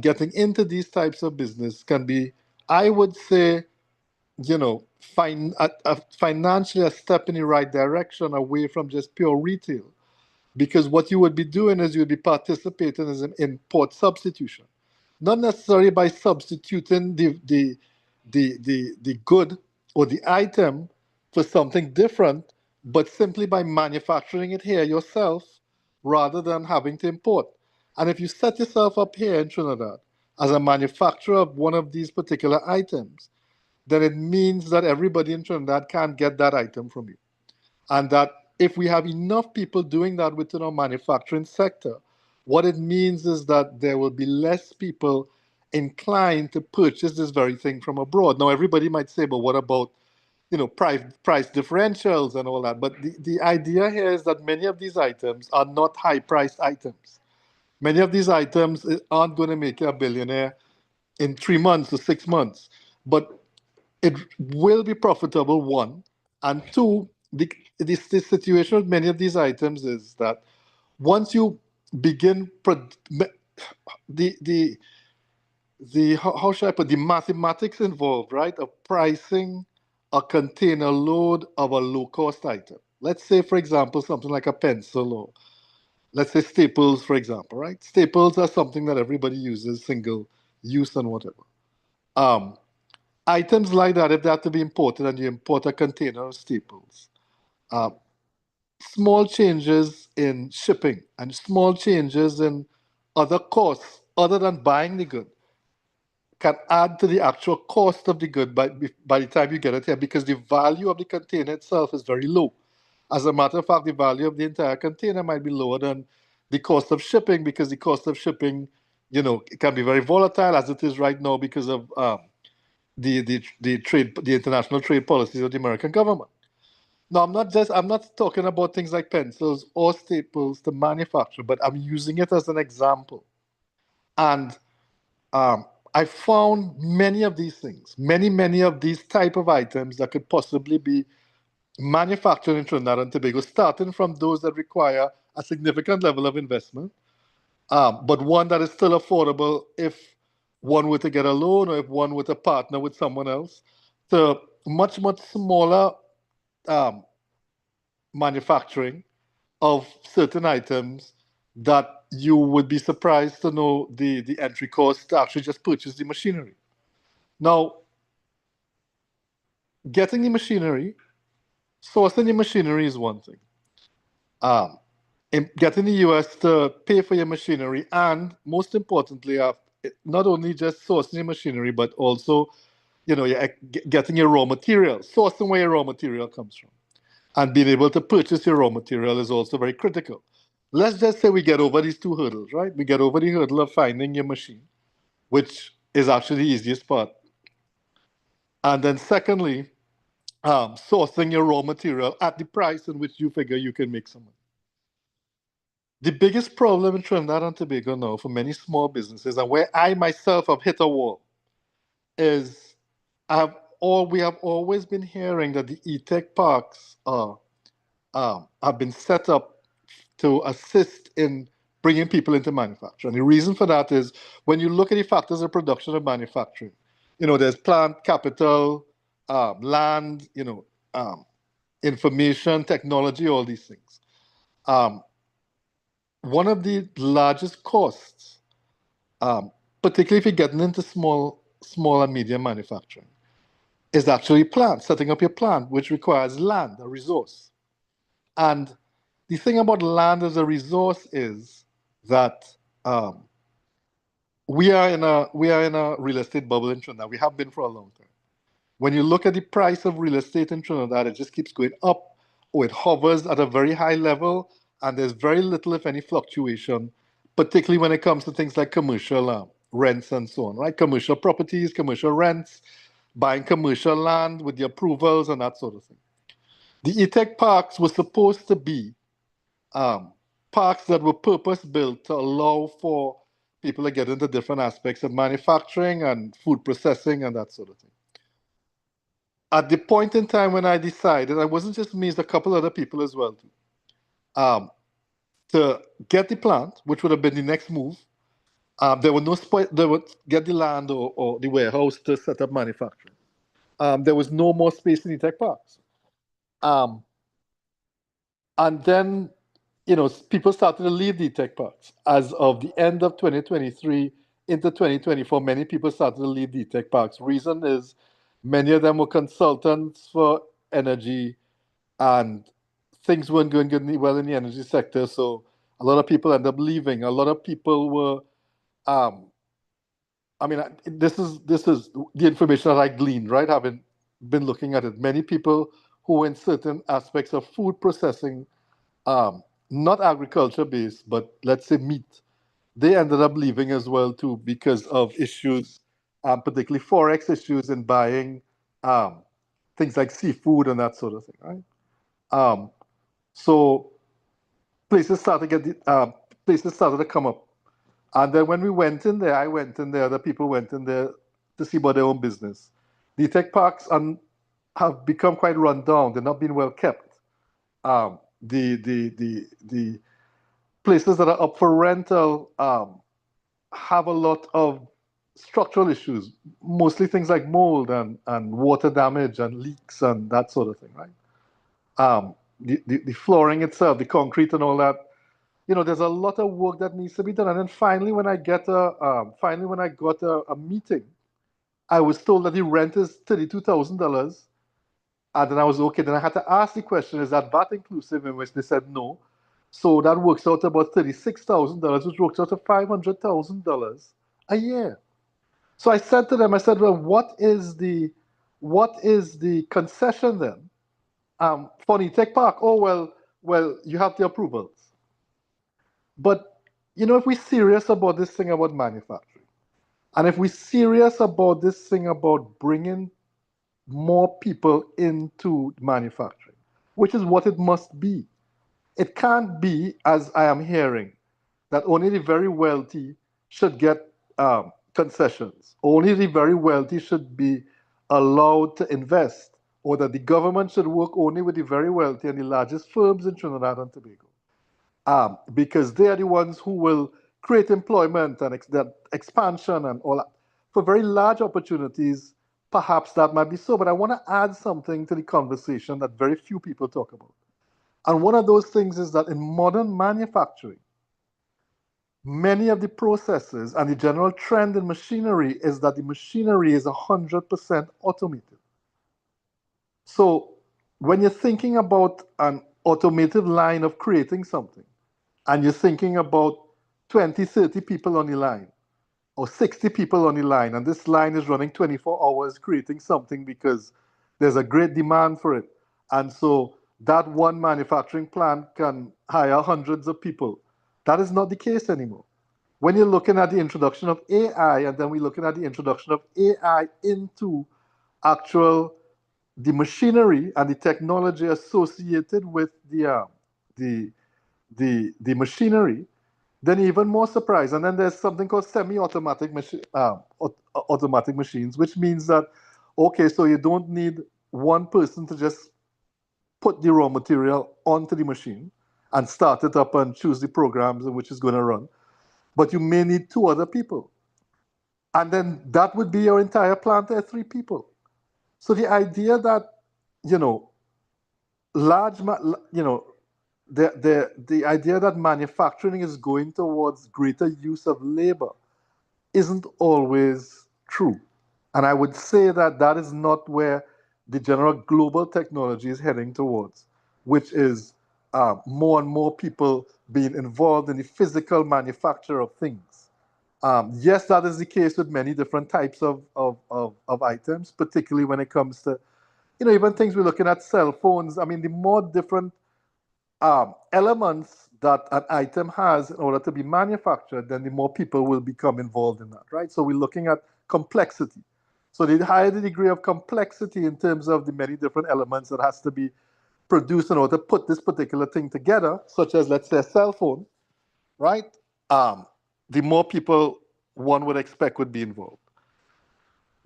getting into these types of business can be, I would say, you know, financially a step in the right direction away from just pure retail. Because what you would be doing is you'd be participating in import substitution, not necessarily by substituting the good or the item for something different, but simply by manufacturing it here yourself rather than having to import. And if you set yourself up here in Trinidad as a manufacturer of one of these particular items, then it means that everybody in Trinidad can't get that item from you. And that if we have enough people doing that within our manufacturing sector, what it means is that there will be less people inclined to purchase this very thing from abroad. Now, everybody might say, but what about, price differentials and all that? But the idea here is that many of these items are not high-priced items. Many of these items aren't going to make you a billionaire in 3 months or 6 months, but it will be profitable, one. And two, the situation with many of these items is that once you begin the how should I put the mathematics involved, right, of pricing a container load of a low cost item. Let's say, for example, something like a pencil, or let's say staples, for example, right? Staples are something that everybody uses, single use and whatever. Items like that, if they have to be imported and you import a container of staples, small changes in shipping and small changes in other costs other than buying the good can add to the actual cost of the good by the time you get it here, because the value of the container itself is very low. As a matter of fact, the value of the entire container might be lower than the cost of shipping, because the cost of shipping, it can be very volatile, as it is right now because of the international trade policies of the American government. Now, I'm not talking about things like pencils or staples to manufacture, but I'm using it as an example. And I found many of these things, many of these type of items that could possibly be manufactured in Trinidad and Tobago, starting from those that require a significant level of investment, but one that is still affordable if one were to get a loan or if one were to partner with someone else, to much smaller manufacturing of certain items that you would be surprised to know the entry cost to actually just purchase the machinery. Now, getting the machinery, sourcing the machinery is one thing. Getting the US to pay for your machinery, and most importantly, not only just sourcing your machinery, but also, getting your raw material, sourcing where your raw material comes from, and being able to purchase your raw material is also very critical. Let's just say we get over these two hurdles, right? We get over the hurdle of finding your machine, which is actually the easiest part. And then secondly, sourcing your raw material at the price in which you figure you can make some money. The biggest problem in Trinidad and Tobago now for many small businesses, and where I myself have hit a wall, is we have always been hearing that the e-tech parks have been set up to assist in bringing people into manufacturing. The reason for that is when you look at the factors of production and manufacturing, there's plant, capital, land, information, technology, all these things. One of the largest costs, particularly if you're getting into small and medium manufacturing, is actually setting up your plant, which requires land, a resource. And the thing about land as a resource is that we are in a real estate bubble in Trinidad. We have been for a long time. When you look at the price of real estate in Trinidad, it just keeps going up, or it hovers at a very high level, and there's very little, if any, fluctuation, particularly when it comes to things like commercial rents and so on, right? Commercial properties, commercial rents, buying commercial land with the approvals and that sort of thing. The e-tech parks were supposed to be parks that were purpose-built to allow for people to get into different aspects of manufacturing and food processing and that sort of thing. At the point in time when I decided, it wasn't just me, it's a couple other people as well, to get the plant, which would have been the next move. There were no they would get the land or the warehouse to set up manufacturing. There was no more space in the tech parks. And then, people started to leave the tech parks. As of the end of 2023 into 2024, many people started to leave the tech parks. Reason is many of them were consultants for energy, and things weren't going well in the energy sector. So A lot of people end up leaving. A lot of people were, I mean, this is the information that I gleaned, right? Having been looking at it. Many people who in certain aspects of food processing, not agriculture based, but let's say meat, they ended up leaving as well too because of issues, particularly forex issues in buying things like seafood and that sort of thing, right? So places started to get places started to come up, and then when we went in there, I went in there, other people went in there to see about their own business. The tech parks have become quite run down. They're not being well kept. The places that are up for rental have a lot of structural issues, mostly things like mold and water damage and leaks and that sort of thing, right? The flooring itself, the concrete and all that, there's a lot of work that needs to be done. And then finally, when I got a meeting, I was told that the rent is $32,000. And then I was okay. Then I had to ask the question, is that VAT inclusive? In which they said no. So that works out about $36,000, which works out to $500,000 a year. So I said to them, I said, well, what is the concession then for the tech park? Oh, well, you have the approvals. But if we're serious about this thing about manufacturing, and if we're serious about this thing about bringing more people into manufacturing, which is what it must be. It can't be, as I am hearing, that only the very wealthy should get concessions. Only the very wealthy should be allowed to invest, or that the government should work only with the very wealthy and the largest firms in Trinidad and Tobago. Because they are the ones who will create employment and that expansion and all that. For very large opportunities, perhaps that might be so, but I want to add something to the conversation that very few people talk about. And one of those things is that in modern manufacturing, many of the processes and the general trend in machinery is that the machinery is 100% automated. So when you're thinking about an automated line of creating something, and you're thinking about 20, 30 people on the line, or 60 people on the line, and this line is running 24 hours creating something because there's a great demand for it. And so that one manufacturing plant can hire hundreds of people. That is not the case anymore. When you're looking at the introduction of AI, and then we're looking at the introduction of AI into the machinery and the technology associated with the machinery, then even more surprise. And then there's something called semi-automatic automatic machines, which means that, okay, so you don't need one person to just put the raw material onto the machine and start it up and choose the programs in which it's going to run, but you may need two other people. And then that would be your entire plant. There are three people. So the idea that, the idea that manufacturing is going towards greater use of labor isn't always true. And I would say that that is not where the general global technology is heading towards, which is more and more people being involved in the physical manufacture of things. Yes, that is the case with many different types of items, particularly when it comes to, even things we're looking at, cell phones. I mean, the more different elements that an item has in order to be manufactured, then the more people will become involved in that, right? So we're looking at complexity. So the higher the degree of complexity in terms of the many different elements that has to be produced in order to put this particular thing together, such as, let's say, a cell phone, right? The more people one would expect would be involved.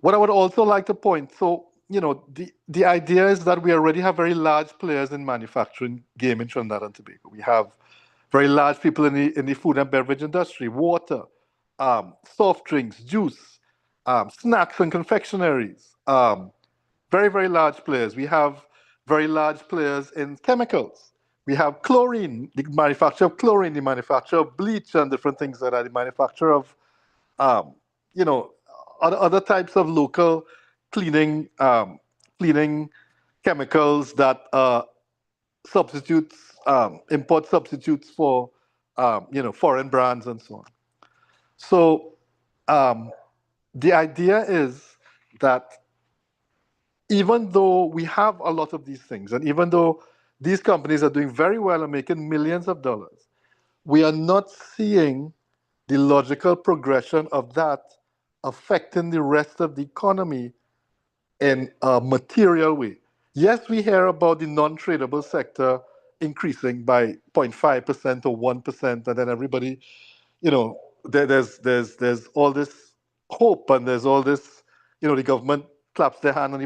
What I would also like to point, so the idea is that we already have very large players in manufacturing game in Trinidad and Tobago. We have very large people in the food and beverage industry, water, soft drinks, juice, snacks and confectionaries. Very, very large players. We have very large players in chemicals. We have chlorine, the manufacture of chlorine, the manufacture of bleach and different things like that, the manufacture of, other types of local cleaning chemicals that substitutes, import substitutes for foreign brands and so on. So the idea is that even though we have a lot of these things, and even though these companies are doing very well and making millions of dollars, we are not seeing the logical progression of that affecting the rest of the economy in a material way. Yes, we hear about the non-tradable sector increasing by 0.5% or 1%, and then everybody, there's all this hope, and there's all this, the government claps their hand on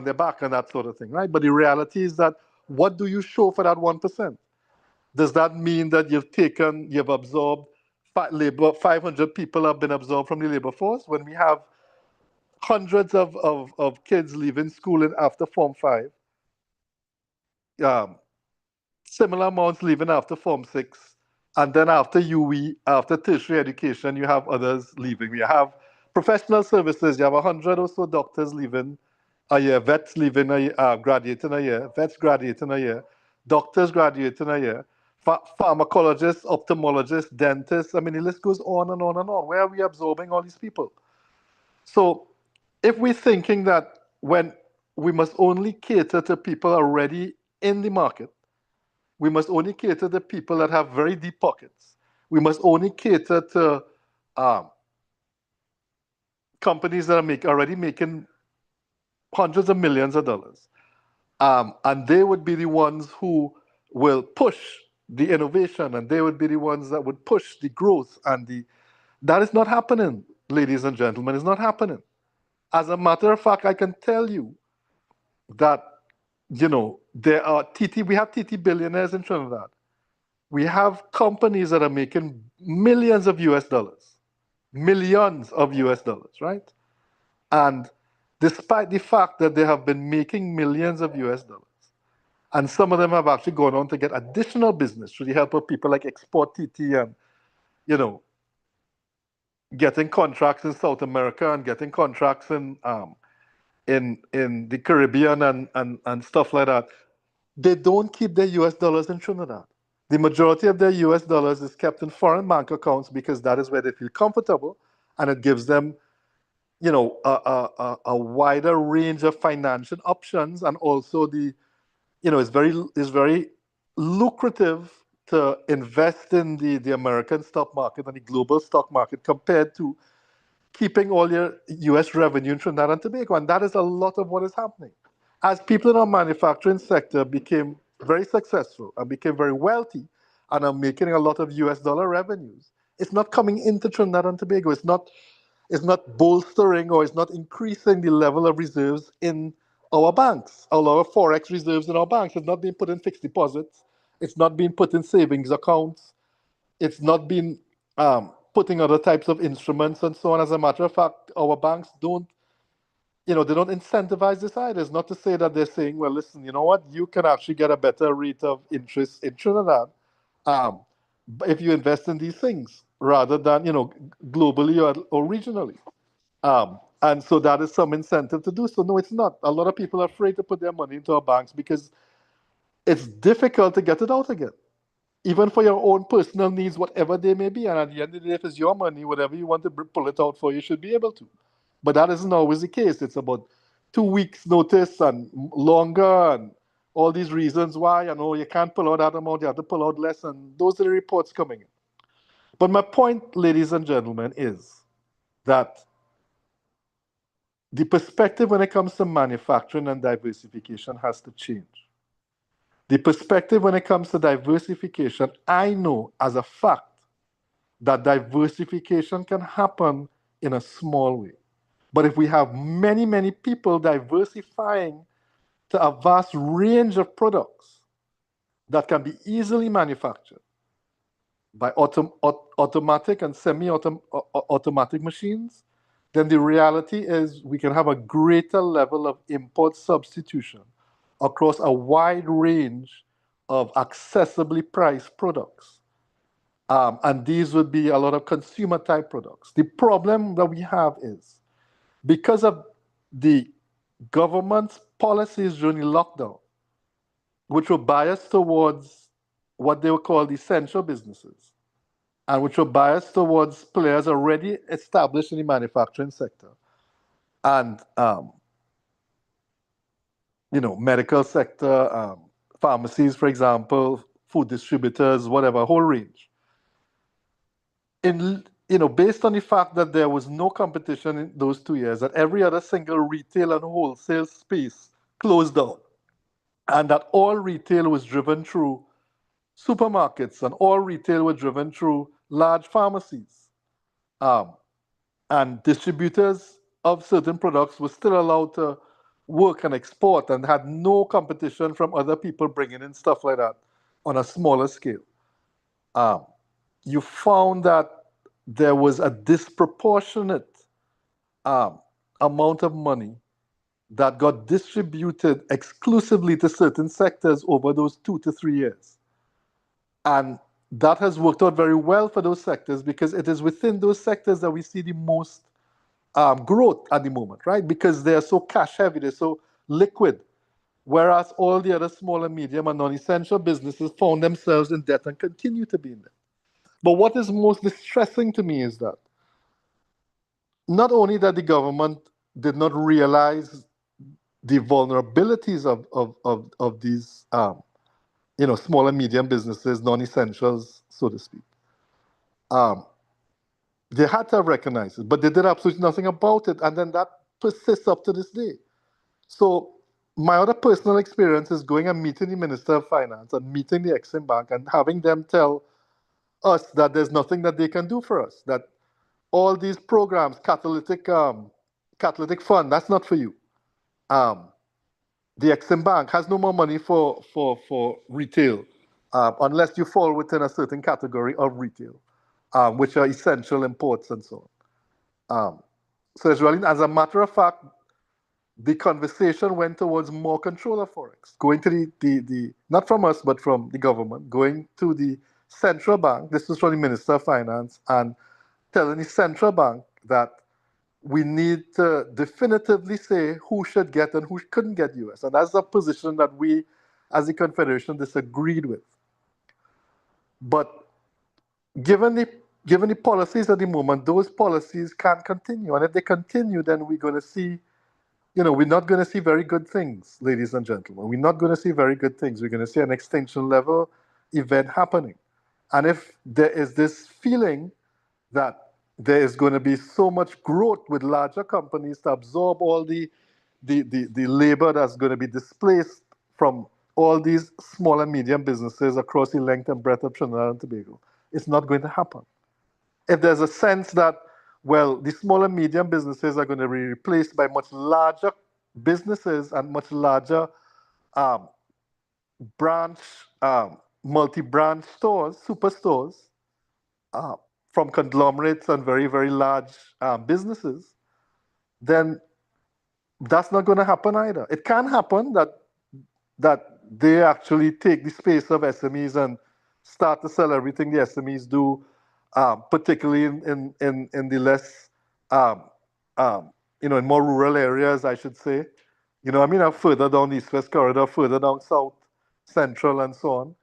their back and that sort of thing, right? But the reality is that what do you show for that 1%? Does that mean that you've absorbed labor, 500 people have been absorbed from the labor force when we have hundreds of kids leaving school after Form 5, similar amounts leaving after Form 6, and then after UE, after tertiary education, you have others leaving. You have professional services, you have 100 or so doctors leaving a year, vets leaving graduating a year, vets graduating a year, doctors graduating a year, pharmacologists, ophthalmologists, dentists. I mean, the list goes on and on and on. Where are we absorbing all these people? So if we're thinking that when we must only cater to people already in the market, we must only cater to people that have very deep pockets, we must only cater to companies that are already making hundreds of millions of dollars, and they would be the ones who will push the innovation, and they would be the ones that would push the growth, that is not happening, ladies and gentlemen. It's not happening. As a matter of fact, I can tell you that, there are we have TT billionaires in Trinidad. We have companies that are making millions of US dollars, millions of US dollars, right? And despite the fact that they have been making millions of US dollars, and some of them have actually gone on to get additional business through the help of people like Export TT and, getting contracts in South America and getting contracts in the Caribbean and stuff like that. They don't keep their US dollars in Trinidad. The majority of their US dollars is kept in foreign bank accounts because that is where they feel comfortable, and it gives them, a wider range of financial options, and also it's very lucrative to invest in the American stock market and the global stock market compared to keeping all your US revenue in Trinidad and Tobago. And that is a lot of what is happening. As people in our manufacturing sector became very successful and became very wealthy and are making a lot of US dollar revenues, it's not coming into Trinidad and Tobago. It's not bolstering, or it's not increasing the level of reserves in our banks. A lot of forex reserves in our banks. It's not being put in fixed deposits. It's not being put in savings accounts. It's not being putting other types of instruments and so on. As a matter of fact, our banks don't, they don't incentivize this either. It's not to say that they're saying, well, listen, you know what, you can actually get a better rate of interest in Trinidad if you invest in these things rather than, globally or regionally. And so that is some incentive to do so. No, it's not. A lot of people are afraid to put their money into our banks because it's difficult to get it out again, even for your own personal needs, whatever they may be. And at the end of the day, if it's your money, whatever you want to pull it out for, you should be able to. But that isn't always the case. It's about 2 weeks notice and longer, and all these reasons why, you can't pull out that amount, you have to pull out less, and those are the reports coming in. But my point, ladies and gentlemen, is that the perspective when it comes to manufacturing and diversification has to change. The perspective when it comes to diversification, I know as a fact that diversification can happen in a small way. But if we have many, many people diversifying to a vast range of products that can be easily manufactured by automatic and semi-automatic machines, then the reality is we can have a greater level of import substitution across a wide range of accessibly priced products. And these would be a lot of consumer type products. The problem that we have is because of the government's policies during the lockdown, which were biased towards what they would call essential businesses, and which were biased towards players already established in the manufacturing sector and medical sector, pharmacies, for example, food distributors, whatever, a whole range. Based on the fact that there was no competition in those 2 years, that every other single retail and wholesale space closed down, and that all retail was driven through supermarkets and all retail was driven through large pharmacies. And distributors of certain products were still allowed to work and export and had no competition from other people bringing in stuff like that on a smaller scale. You found that there was a disproportionate amount of money that got distributed exclusively to certain sectors over those 2 to 3 years. And that has worked out very well for those sectors because it is within those sectors that we see the most growth at the moment, right? Because they are so cash heavy, they're so liquid. Whereas all the other small and medium and non-essential businesses found themselves in debt and continue to be in debt. But what is most distressing to me is that not only that the government did not realize the vulnerabilities of these small and medium businesses, non-essentials, so to speak. They had to have recognized it, but they did absolutely nothing about it, and then that persists up to this day. So my other personal experience is going and meeting the Minister of Finance and meeting the Exim Bank and having them tell us that there's nothing that they can do for us, that all these programs, catalytic fund, that's not for you. The Exim Bank has no more money for retail unless you fall within a certain category of retail, which are essential imports and so on. So it's really, as a matter of fact, the conversation went towards more control of Forex, going to the not from us, but from the government, going to the central bank. This was from the Minister of Finance, and telling the central bank that we need to definitively say who should get and who couldn't get US. And that's a position that we, as the Confederation, disagreed with. But given the policies at the moment, those policies can't continue. And if they continue, then we're going to see, we're not going to see very good things, ladies and gentlemen. We're not going to see very good things. We're going to see an extinction level event happening. And if there is this feeling that there is going to be so much growth with larger companies to absorb all the labor that's going to be displaced from all these small and medium businesses across the length and breadth of Trinidad and Tobago, it's not going to happen. If there's a sense that, well, the small and medium businesses are going to be replaced by much larger businesses and much larger multi-branch stores, superstores, from conglomerates and very, very large businesses, then that's not going to happen either. It can happen that they actually take the space of SMEs and start to sell everything the SMEs do, particularly in the less, in more rural areas, I should say. Further down the East-West corridor, further down South Central and so on,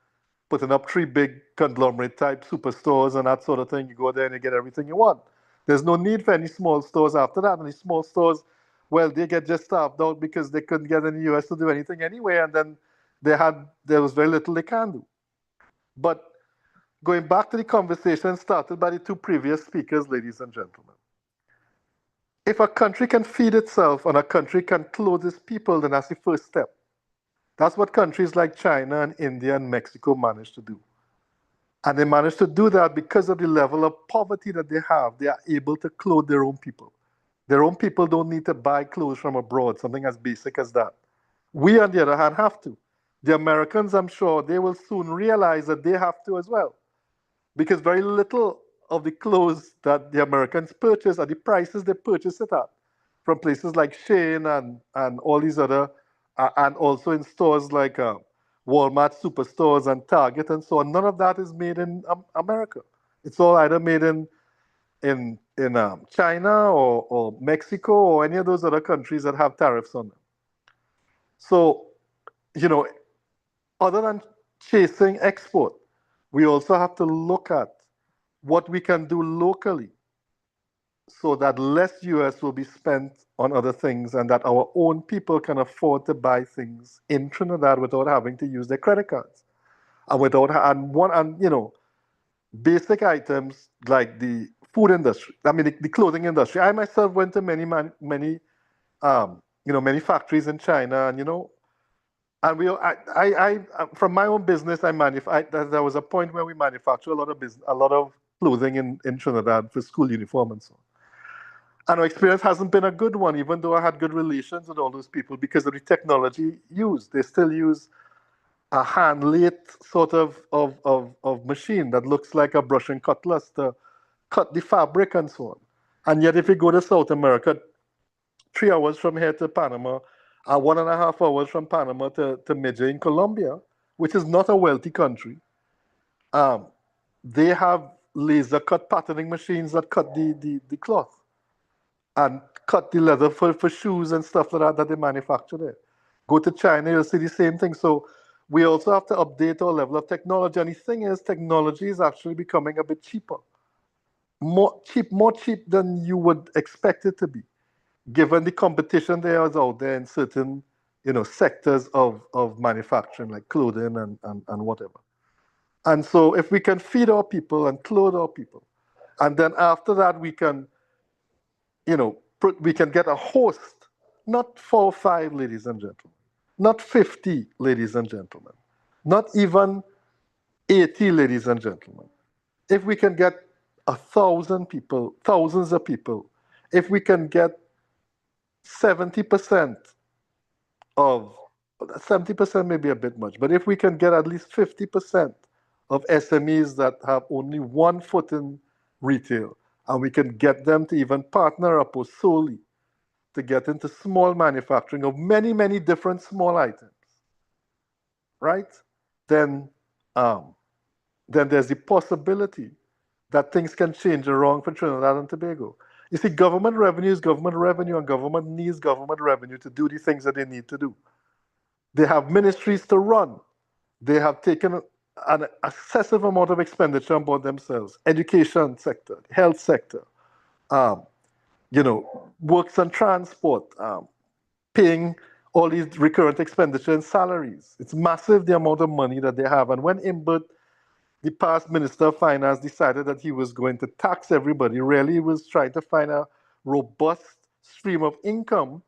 putting up 3 big conglomerate type superstores and that sort of thing. You go there and you get everything you want. There's no need for any small stores after that. And the small stores, well, they get just starved out because they couldn't get in the US to do anything anyway. And then there was very little they can do. But going back to the conversation started by the 2 previous speakers, ladies and gentlemen, if a country can feed itself and a country can clothe its people, then that's the first step. That's what countries like China and India and Mexico managed to do. And they managed to do that because of the level of poverty that they have. They are able to clothe their own people. Their own people don't need to buy clothes from abroad, something as basic as that. We, on the other hand, have to. The Americans, I'm sure, they will soon realize that they have to as well. Because very little of the clothes that the Americans purchase are the prices they purchase it at, from places like Shein and all these other, and also in stores like Walmart superstores and Target and so on. None of that is made in America. It's all either made in China or Mexico or any of those other countries that have tariffs on them. So, other than chasing export, we also have to look at what we can do locally so that less US will be spent on other things and that our own people can afford to buy things in Trinidad without having to use their credit cards. And without basic items like the food industry, the clothing industry. I myself went to many factories in China, and from my own business, there was a point where we manufacture a lot of clothing in Trinidad for school uniform and so on. And our experience hasn't been a good one, even though I had good relations with all those people because of the technology used. They still use a hand-lathe sort of machine that looks like a brushing cutlass to cut the fabric and so on. And yet, if you go to South America, 3 hours from here to Panama, 1.5 hours from Panama to Medellin, Colombia, which is not a wealthy country, they have laser cut patterning machines that cut the cloth and cut the leather for shoes and stuff like that they manufacture there. Go to China, you'll see the same thing. So we also have to update our level of technology. And the thing is, technology is actually becoming a bit cheaper. More cheap than you would expect it to be, given the competition there is out there in certain sectors of manufacturing, like clothing and whatever. And so if we can feed our people and clothe our people, and then after that we can get a host, not 4 or 5, ladies and gentlemen, not 50, ladies and gentlemen, not even 80, ladies and gentlemen. If we can get 1,000 people, thousands of people, if we can get 70% of 70% may be a bit much, but if we can get at least 50% of SMEs that have only one foot in retail, and we can get them to even partner up or solely to get into small manufacturing of many, many different small items, right? Then there's the possibility that things can change around for Trinidad and Tobago. You see, government revenue is government revenue, and government needs government revenue to do the things that they need to do. They have ministries to run. They have taken an excessive amount of expenditure on themselves. Education sector, health sector, works and transport, paying all these recurrent expenditure and salaries. It's massive, the amount of money that they have. And when Imbert, the past Minister of Finance, decided that he was going to tax everybody, really he was trying to find a robust stream of income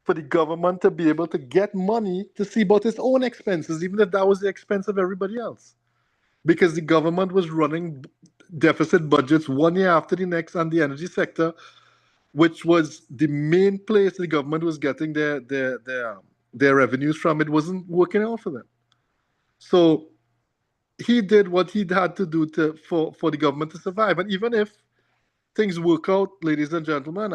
for the government to be able to get money to see about its own expenses, even if that was the expense of everybody else. Because the government was running deficit budgets one year after the next on the energy sector, which was the main place the government was getting their revenues from. It wasn't working out for them. So he did what he had to do for the government to survive. And even if things work out, ladies and gentlemen,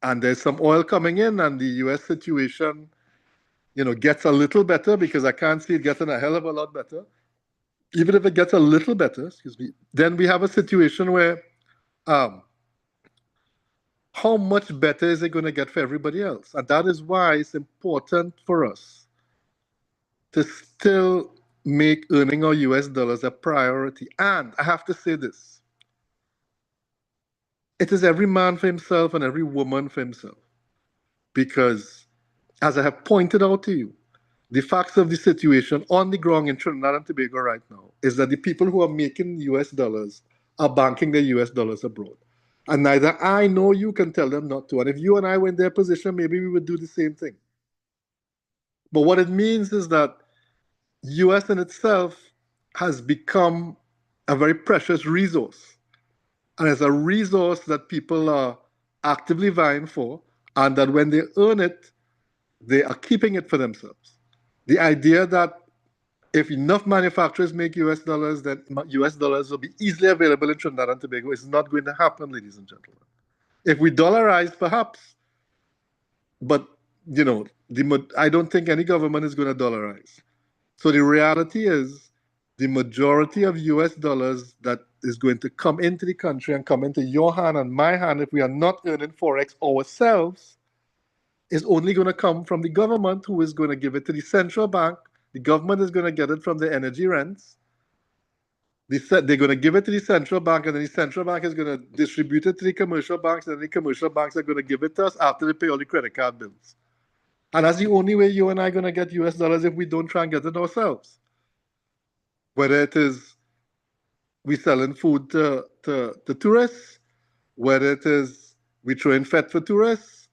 and there's some oil coming in, and the U.S. situation, gets a little better, because I can't see it getting a hell of a lot better. Even if it gets a little better, then we have a situation where how much better is it going to get for everybody else? And that is why it's important for us to still make earning our US dollars a priority. And I have to say this, it is every man for himself and every woman for himself. Because, as I have pointed out to you, the facts of the situation on the ground in Trinidad and Tobago right now is that the people who are making US dollars are banking their US dollars abroad. And neither I nor you can tell them not to. And if you and I were in their position, maybe we would do the same thing. But what it means is that US in itself has become a very precious resource. And it's a resource that people are actively vying for, and that when they earn it, they are keeping it for themselves. The idea that if enough manufacturers make US dollars, then US dollars will be easily available in Trinidad and Tobago is not going to happen, ladies and gentlemen. If we dollarize, perhaps, but I don't think any government is going to dollarize. So the reality is, the majority of US dollars that is going to come into the country and come into your hand and my hand, if we are not earning Forex ourselves, is only going to come from the government, who is going to give it to the central bank. The government is going to get it from the energy rents. They said they're going to give it to the central bank, and then the central bank is going to distribute it to the commercial banks, and then the commercial banks are going to give it to us after they pay all the credit card bills. And that's the only way you and I are going to get US dollars if we don't try and get it ourselves. Whether it is we selling food to tourists, whether it is we throwing fed for tourists,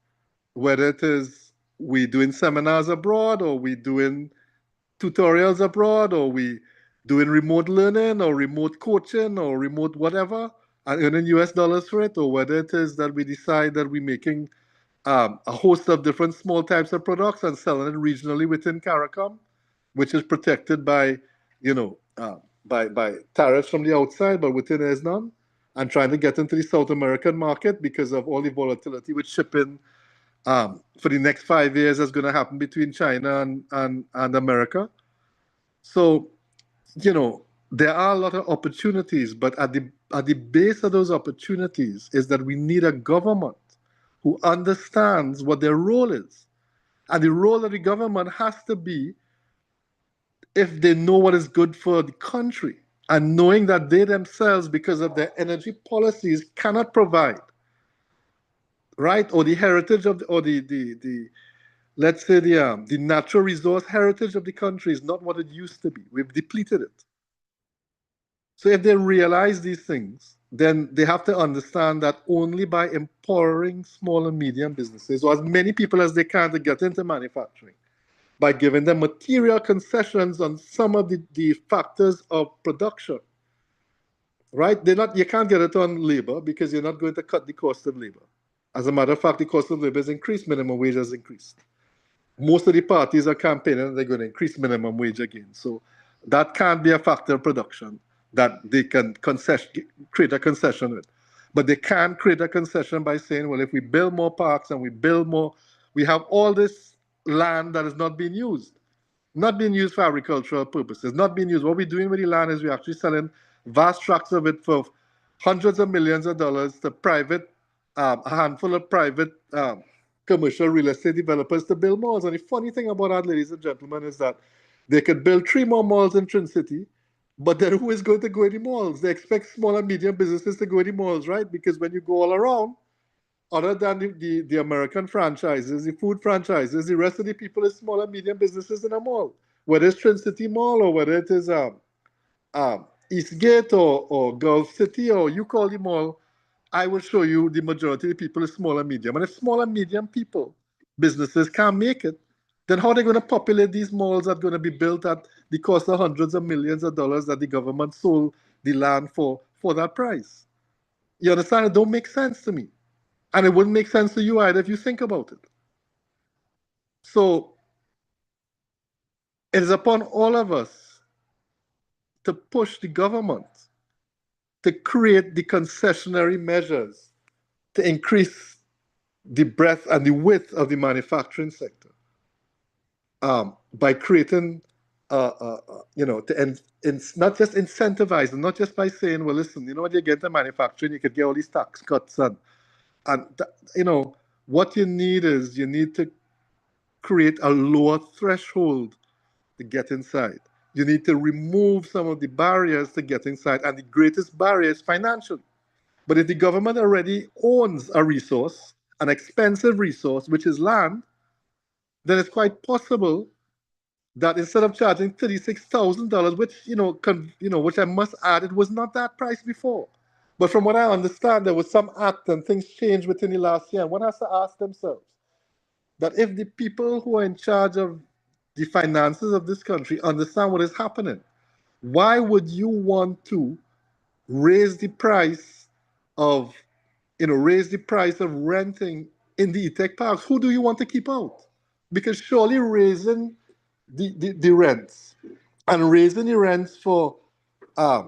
whether it is we doing seminars abroad, or we doing tutorials abroad, or we doing remote learning or remote coaching or remote whatever and earning US dollars for it, or whether it is that we decide that we're making a host of different small types of products and selling it regionally within CARICOM, which is protected by, by tariffs from the outside, but within there's none, and trying to get into the South American market because of all the volatility with shipping for the next 5 years that's going to happen between China and America. So, there are a lot of opportunities, but at the base of those opportunities is that we need a government who understands what their role is. And the role of the government has to be, if they know what is good for the country, and knowing that they themselves, because of their energy policies, cannot provide, right? Or the heritage of, or the let's say the natural resource heritage of the country is not what it used to be. We've depleted it. So if they realize these things, then they have to understand that only by empowering small and medium businesses, or as many people as they can to get into manufacturing, by giving them material concessions on some of the factors of production, right? You can't get it on labor because you're not going to cut the cost of labor. As a matter of fact, the cost of labor has increased, minimum wage has increased. Most of the parties are campaigning they're going to increase minimum wage again. So that can't be a factor of production that they can create a concession with. But they can create a concession by saying, well, if we build more parks and we have all this land that is not being used for agricultural purposes, not being used. What we're doing with the land is we're actually selling vast tracts of it for hundreds of millions of dollars to a handful of private commercial real estate developers to build malls. And the funny thing about that, ladies and gentlemen, is that they could build 3 more malls in Trin City, but then who is going to go in the malls? They expect small and medium businesses to go in the malls, right? Because when you go all around, other than the American franchises, the food franchises, the rest of the people is small and medium businesses in a mall. Whether it's Trin City Mall or whether it is Eastgate or Gulf City or you call the mall, I will show you the majority of the people is small and medium. And if small and medium businesses can't make it, then how are they going to populate these malls that are going to be built at the cost of hundreds of millions of dollars that the government sold the land for that price? You understand? It don't make sense to me. And it wouldn't make sense to you either if you think about it. So it is upon all of us to push the government to create the concessionary measures to increase the breadth and the width of the manufacturing sector by creating, not just incentivizing, not just by saying, well, listen, when you get into manufacturing, you could get all these tax cuts what you need to create a lower threshold to get inside. You need to remove some of the barriers to get inside, and the greatest barrier is financial. But if the government already owns a resource, an expensive resource, which is land, then it's quite possible that instead of charging $36,000, which I must add, it was not that price before. But from what I understand, there was some act and things changed within the last year. And one has to ask themselves that if the people who are in charge of the finances of this country understand what is happening, why would you want to raise the price of renting in the e-tech parks? Who do you want to keep out? Because surely raising the rents and raising the rents for a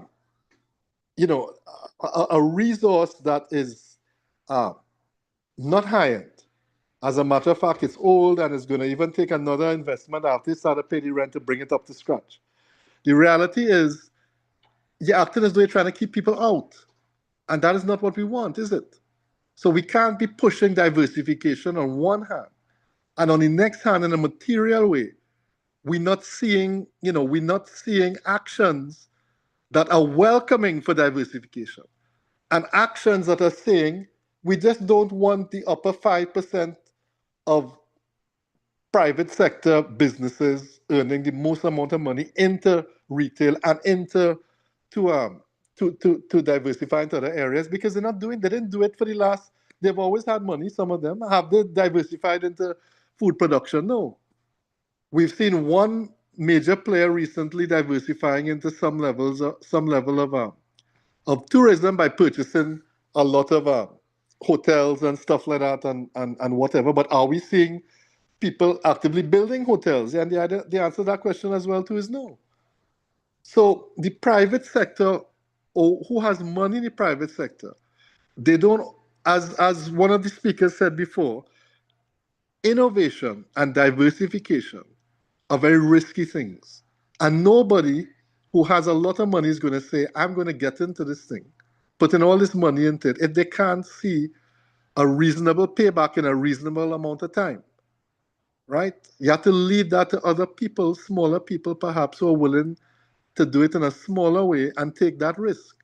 resource that is not high-end. As a matter of fact, it's old and it's going to even take another investment after you start to pay the rent to bring it up to scratch. The reality is you're acting as though you're trying to keep people out. And that is not what we want, is it? So we can't be pushing diversification on one hand. And on the next hand, in a material way, we're not seeing actions that are welcoming for diversification, and actions that are saying we just don't want the upper 5% of private sector businesses earning the most amount of money into retail and into to diversify into other areas, because they didn't do it for the last, they've always had money, some of them. Have they diversified into food production? No. We've seen one major player recently diversifying into some level of tourism by purchasing a lot of hotels and stuff like that and whatever. But are we seeing people actively building hotels? And the answer to that question as well too is no. So the private sector, or who has money in the private sector, they don't, as one of the speakers said before, innovation and diversification are very risky things. And nobody who has a lot of money is going to say, I'm going to get into this thing, putting all this money into it, if they can't see a reasonable payback in a reasonable amount of time, right? You have to leave that to other people, smaller people perhaps, who are willing to do it in a smaller way and take that risk.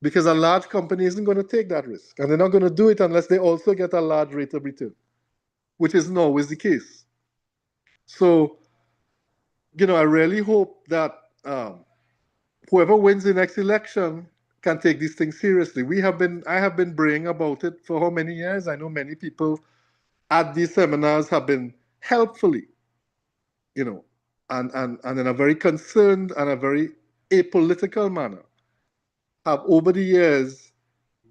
Because a large company isn't going to take that risk. And they're not going to do it unless they also get a large rate of return, which isn't always the case. So, I really hope that whoever wins the next election can take these things seriously. I have been braying about it for how many years? I know many people at these seminars have been helpfully, and in a very concerned and a very apolitical manner, have over the years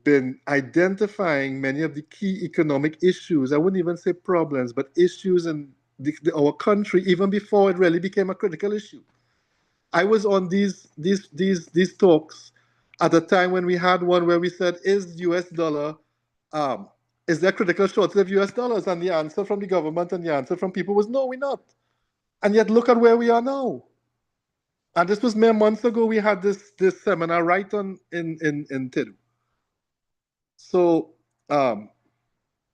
been identifying many of the key economic issues. I wouldn't even say problems, but issues in our country, even before it really became a critical issue. I was on these talks at a time when we had one where we said, is there a critical shortage of US dollars? And the answer from the government and the answer from people was, no, we're not. And yet look at where we are now. And this was mere months ago. We had this seminar right in Tidu. So, I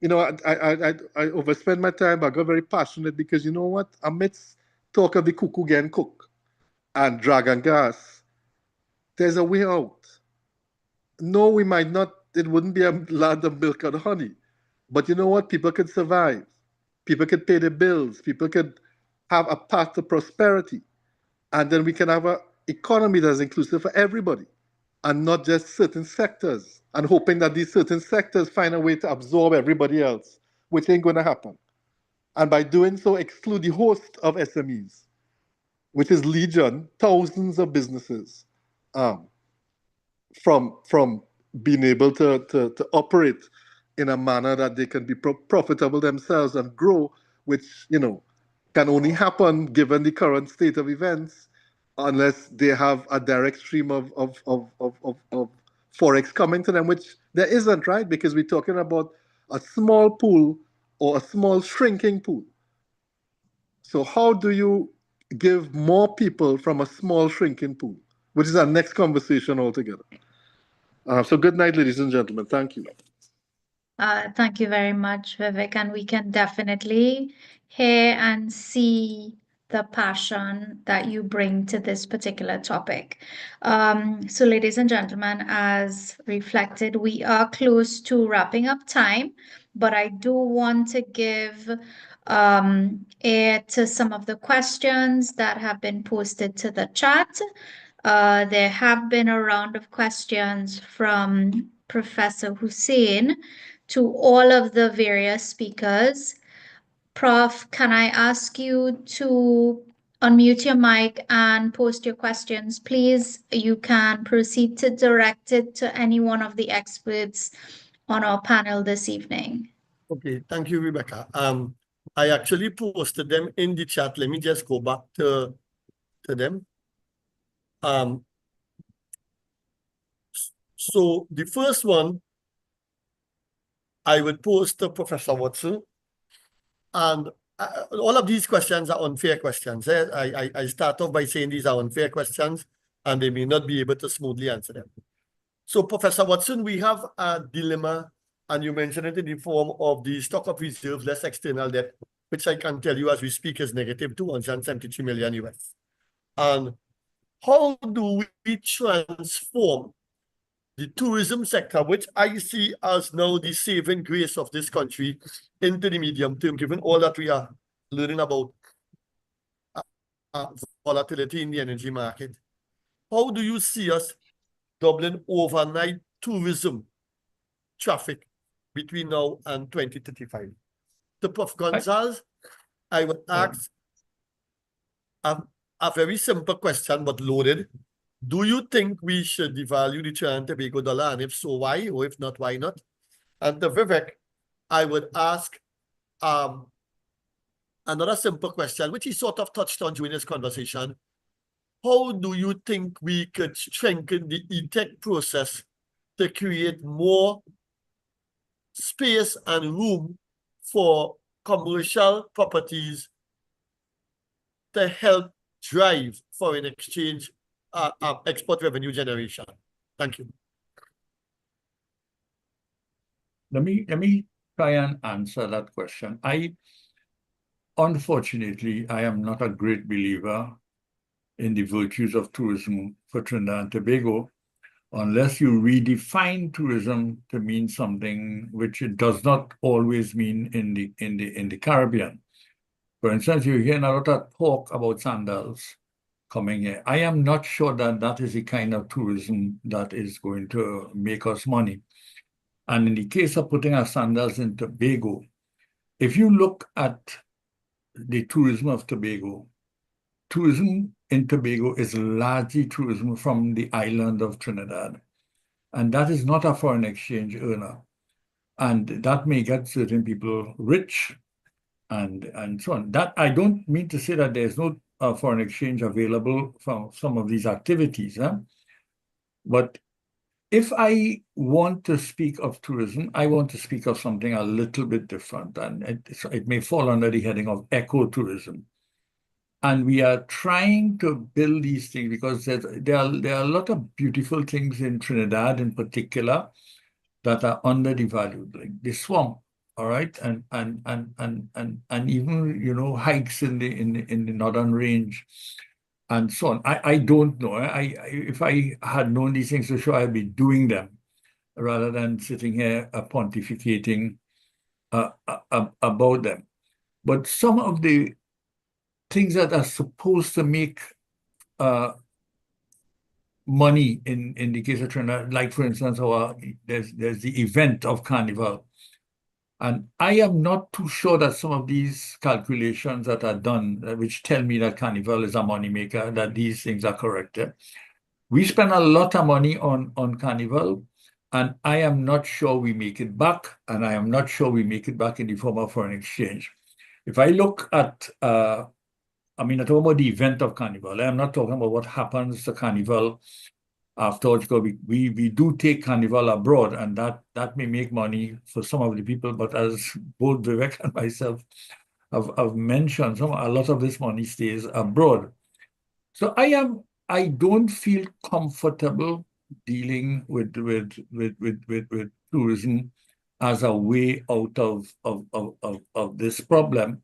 overspend my time, but I got very passionate because you know what? Amidst talk of the cuckoo getting cook and dragon gas, there's a way out. No, we might not, it wouldn't be a land of milk and honey, but you know what? People could survive. People could pay their bills. People could have a path to prosperity. And then we can have an economy that's inclusive for everybody and not just certain sectors, and hoping that these certain sectors find a way to absorb everybody else, which ain't going to happen. And by doing so, exclude the host of SMEs, which is legion, thousands of businesses, from being able to operate in a manner that they can be profitable themselves and grow, which, can only happen given the current state of events, unless they have a direct stream of forex coming to them, which there isn't, right? Because we're talking about a small pool or a small shrinking pool. So how do you give more people from a small shrinking pool, which is our next conversation altogether? So good night, ladies and gentlemen. Thank you. Thank you very much, Vivek. And we can definitely hear and see the passion that you bring to this particular topic. So ladies and gentlemen, as reflected, we are close to wrapping up time, but I do want to give air to some of the questions that have been posted to the chat. There have been a round of questions from Professor Hussein to all of the various speakers. Prof, can I ask you to unmute your mic and post your questions, please? You can proceed to direct it to any one of the experts on our panel this evening. Okay, thank you, Rebecca. I actually posted them in the chat. Let me just go back to them. So the first one, I would post to Professor Watson. And all of these questions are unfair questions. I start off by saying these are unfair questions and they may not be able to smoothly answer them. So Professor Watson, we have a dilemma, and you mentioned it in the form of the stock of reserves less external debt, which I can tell you as we speak is negative 273 million US. And how do we transform the tourism sector, which I see as now the saving grace of this country, into the medium term, given all that we are learning about volatility in the energy market? How do you see us doubling overnight tourism traffic between now and 2035? To Prof. Gonzalez, I would ask a very simple question, but loaded. Do you think we should devalue the Trinidad and Tobago dollar? And if so, why? Or if not, why not? And to Vivek, I would ask another simple question, which he sort of touched on during this conversation. How do you think we could strengthen the e-tech process to create more space and room for commercial properties to help drive foreign exchange export revenue generation? Thank you. Let me try and answer that question. Unfortunately, I am not a great believer in the virtues of tourism for Trinidad and Tobago, unless you redefine tourism to mean something which it does not always mean in the Caribbean. For instance, you hear a lot of talk about sandals coming here. I am not sure that that is the kind of tourism that is going to make us money. And in the case of putting our sandals in Tobago, if you look at the tourism of Tobago, tourism in Tobago is largely tourism from the island of Trinidad. And that is not a foreign exchange earner. And that may get certain people rich and so on. That I don't mean to say that there's no foreign exchange available from some of these activities. But if I want to speak of tourism, I want to speak of something a little bit different. And it may fall under the heading of ecotourism. And we are trying to build these things because there are a lot of beautiful things in Trinidad in particular that are undervalued, like the swamp, all right, and even hikes in the northern range, and so on. I don't know. If I had known these things for sure, I'd be doing them rather than sitting here pontificating about them. But some of the things that are supposed to make money in the case of Trinidad, like for instance, there's the event of Carnival. And I am not too sure that some of these calculations that are done, which tell me that Carnival is a moneymaker, that these things are correct. We spend a lot of money on Carnival, and I am not sure we make it back, and I am not sure we make it back in the form of foreign exchange. If I look at, I'm talking about the event of Carnival. I'm not talking about what happens to Carnival afterwards, because we do take Carnival abroad, and that may make money for some of the people. But as both Vivek and myself have mentioned, a lot of this money stays abroad. So I don't feel comfortable dealing with tourism as a way out of this problem,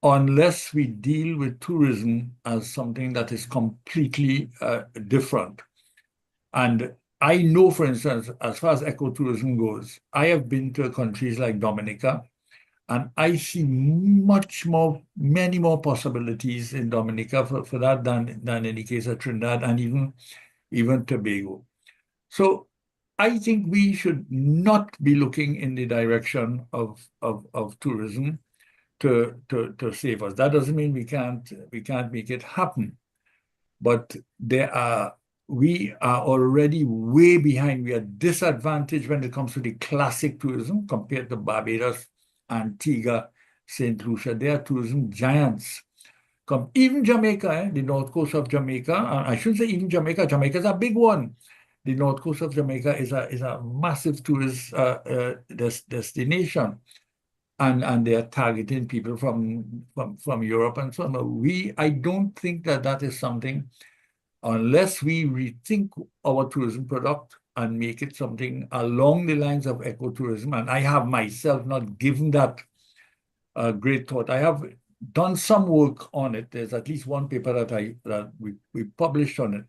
unless we deal with tourism as something that is completely different. And I know, for instance, as far as ecotourism goes, I have been to countries like Dominica, and I see many more possibilities in Dominica for that than in the case of Trinidad and even Tobago. So I think we should not be looking in the direction of tourism to save us. That doesn't mean we can't make it happen, but we are already way behind. We are disadvantaged when it comes to the classic tourism compared to Barbados, Antigua, St. Lucia. They are tourism giants. Even Jamaica, the north coast of Jamaica, I shouldn't say even Jamaica. Jamaica is a big one. The north coast of Jamaica is a massive tourist destination. And they are targeting people from Europe and so on. I don't think that is something, unless we rethink our tourism product and make it something along the lines of ecotourism. And I have myself not given that great thought. I have done some work on it. There's at least one paper that we published on it.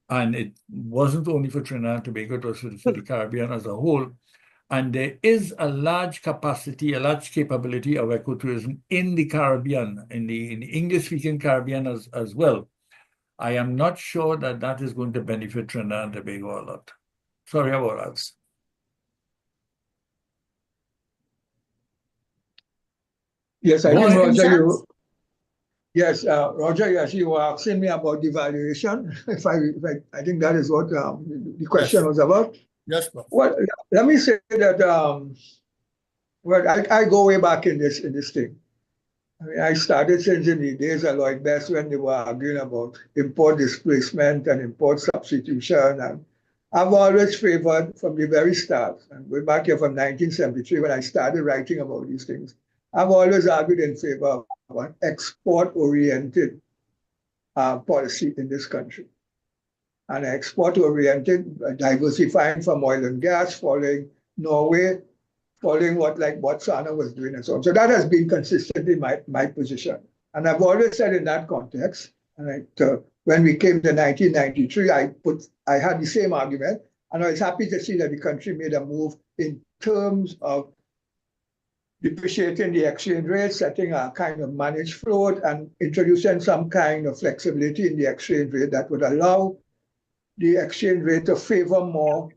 And it wasn't only for Trinidad and Tobago, it was for the Caribbean as a whole. And there is a large capacity, a large capability of ecotourism in the Caribbean, in the English-speaking Caribbean as well. I am not sure that that is going to benefit Trinidad and Tobago a lot. Sorry about that. Yes, I Go think, ahead. Roger, Roger, yes, you were asking me about devaluation. I think that is what the question was about. Yes, Prof. Well, let me say that, well, I go way back in this thing. I mean, I started since in the days of Lloyd Best when they were arguing about import displacement and import substitution. And I've always favored from the very start, and way back here from 1973 when I started writing about these things, I've always argued in favor of an export-oriented policy in this country. And export-oriented, diversifying from oil and gas, following Norway, following what like Botswana was doing and so on. So that has been consistently my position. And I've always said in that context, and when we came to 1993, I had the same argument, and I was happy to see that the country made a move in terms of depreciating the exchange rate, setting a kind of managed float, and introducing some kind of flexibility in the exchange rate that would allow the exchange rate to favor more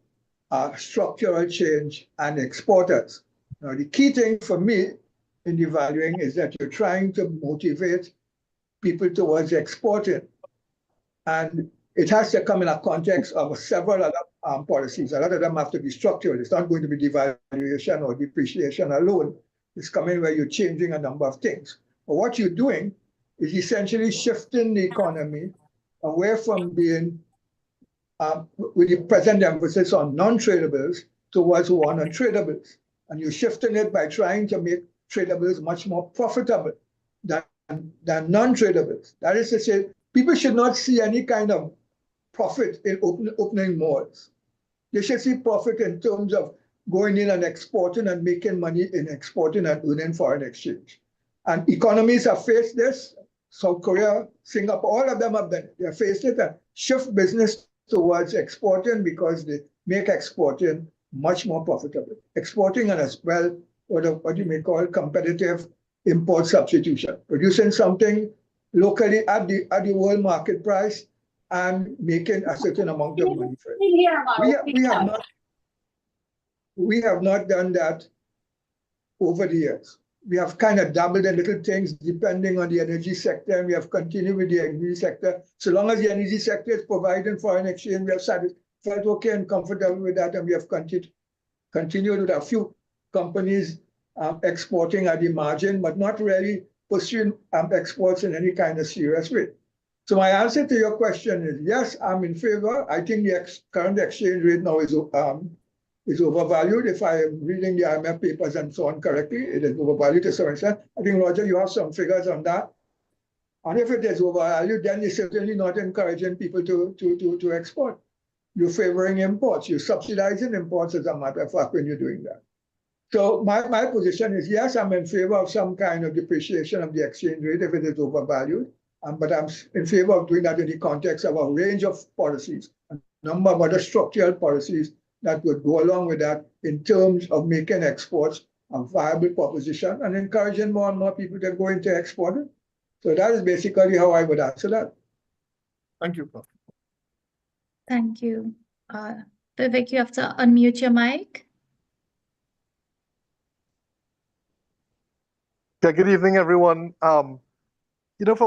structural change and exporters. Now, the key thing for me in the valuing is that you're trying to motivate people towards exporting. And it has to come in a context of several other policies. A lot of them have to be structural. It's not going to be devaluation or depreciation alone. It's coming where you're changing a number of things. But what you're doing is essentially shifting the economy away from being with the present emphasis on non-tradables towards one on tradables. And you're shifting it by trying to make tradables much more profitable than non-tradables. That is to say, people should not see any kind of profit in opening malls. They should see profit in terms of going in and exporting and making money in exporting and earning foreign exchange. And economies have faced this. South Korea, Singapore, all of them have done it. They have faced it and shift business towards exporting because they make exporting much more profitable. Exporting and as well what you may call competitive import substitution, producing something locally at the world market price and making a certain amount of money for it. We have not done that over the years. We have kind of dabbled in little things depending on the energy sector, and we have continued with the energy sector. So long as the energy sector is providing foreign exchange, we have felt okay and comfortable with that, and we have continued with a few companies exporting at the margin, but not really pursuing exports in any kind of serious way. So my answer to your question is yes, I'm in favor. I think the current exchange rate now is overvalued. If I am reading the IMF papers and so on correctly, it is overvalued to some extent. I think, Roger, you have some figures on that. And if it is overvalued, then you're certainly not encouraging people to export. You're favoring imports. You're subsidizing imports, as a matter of fact, when you're doing that. So my position is, yes, I'm in favor of some kind of depreciation of the exchange rate if it is overvalued. But I'm in favor of doing that in the context of a range of policies, a number of other structural policies that would go along with that in terms of making exports a viable proposition and encouraging more and more people to go into exporting. So that is basically how I would answer that. Thank you, Prof. Thank you. Vivek, you have to unmute your mic. Yeah, good evening, everyone. From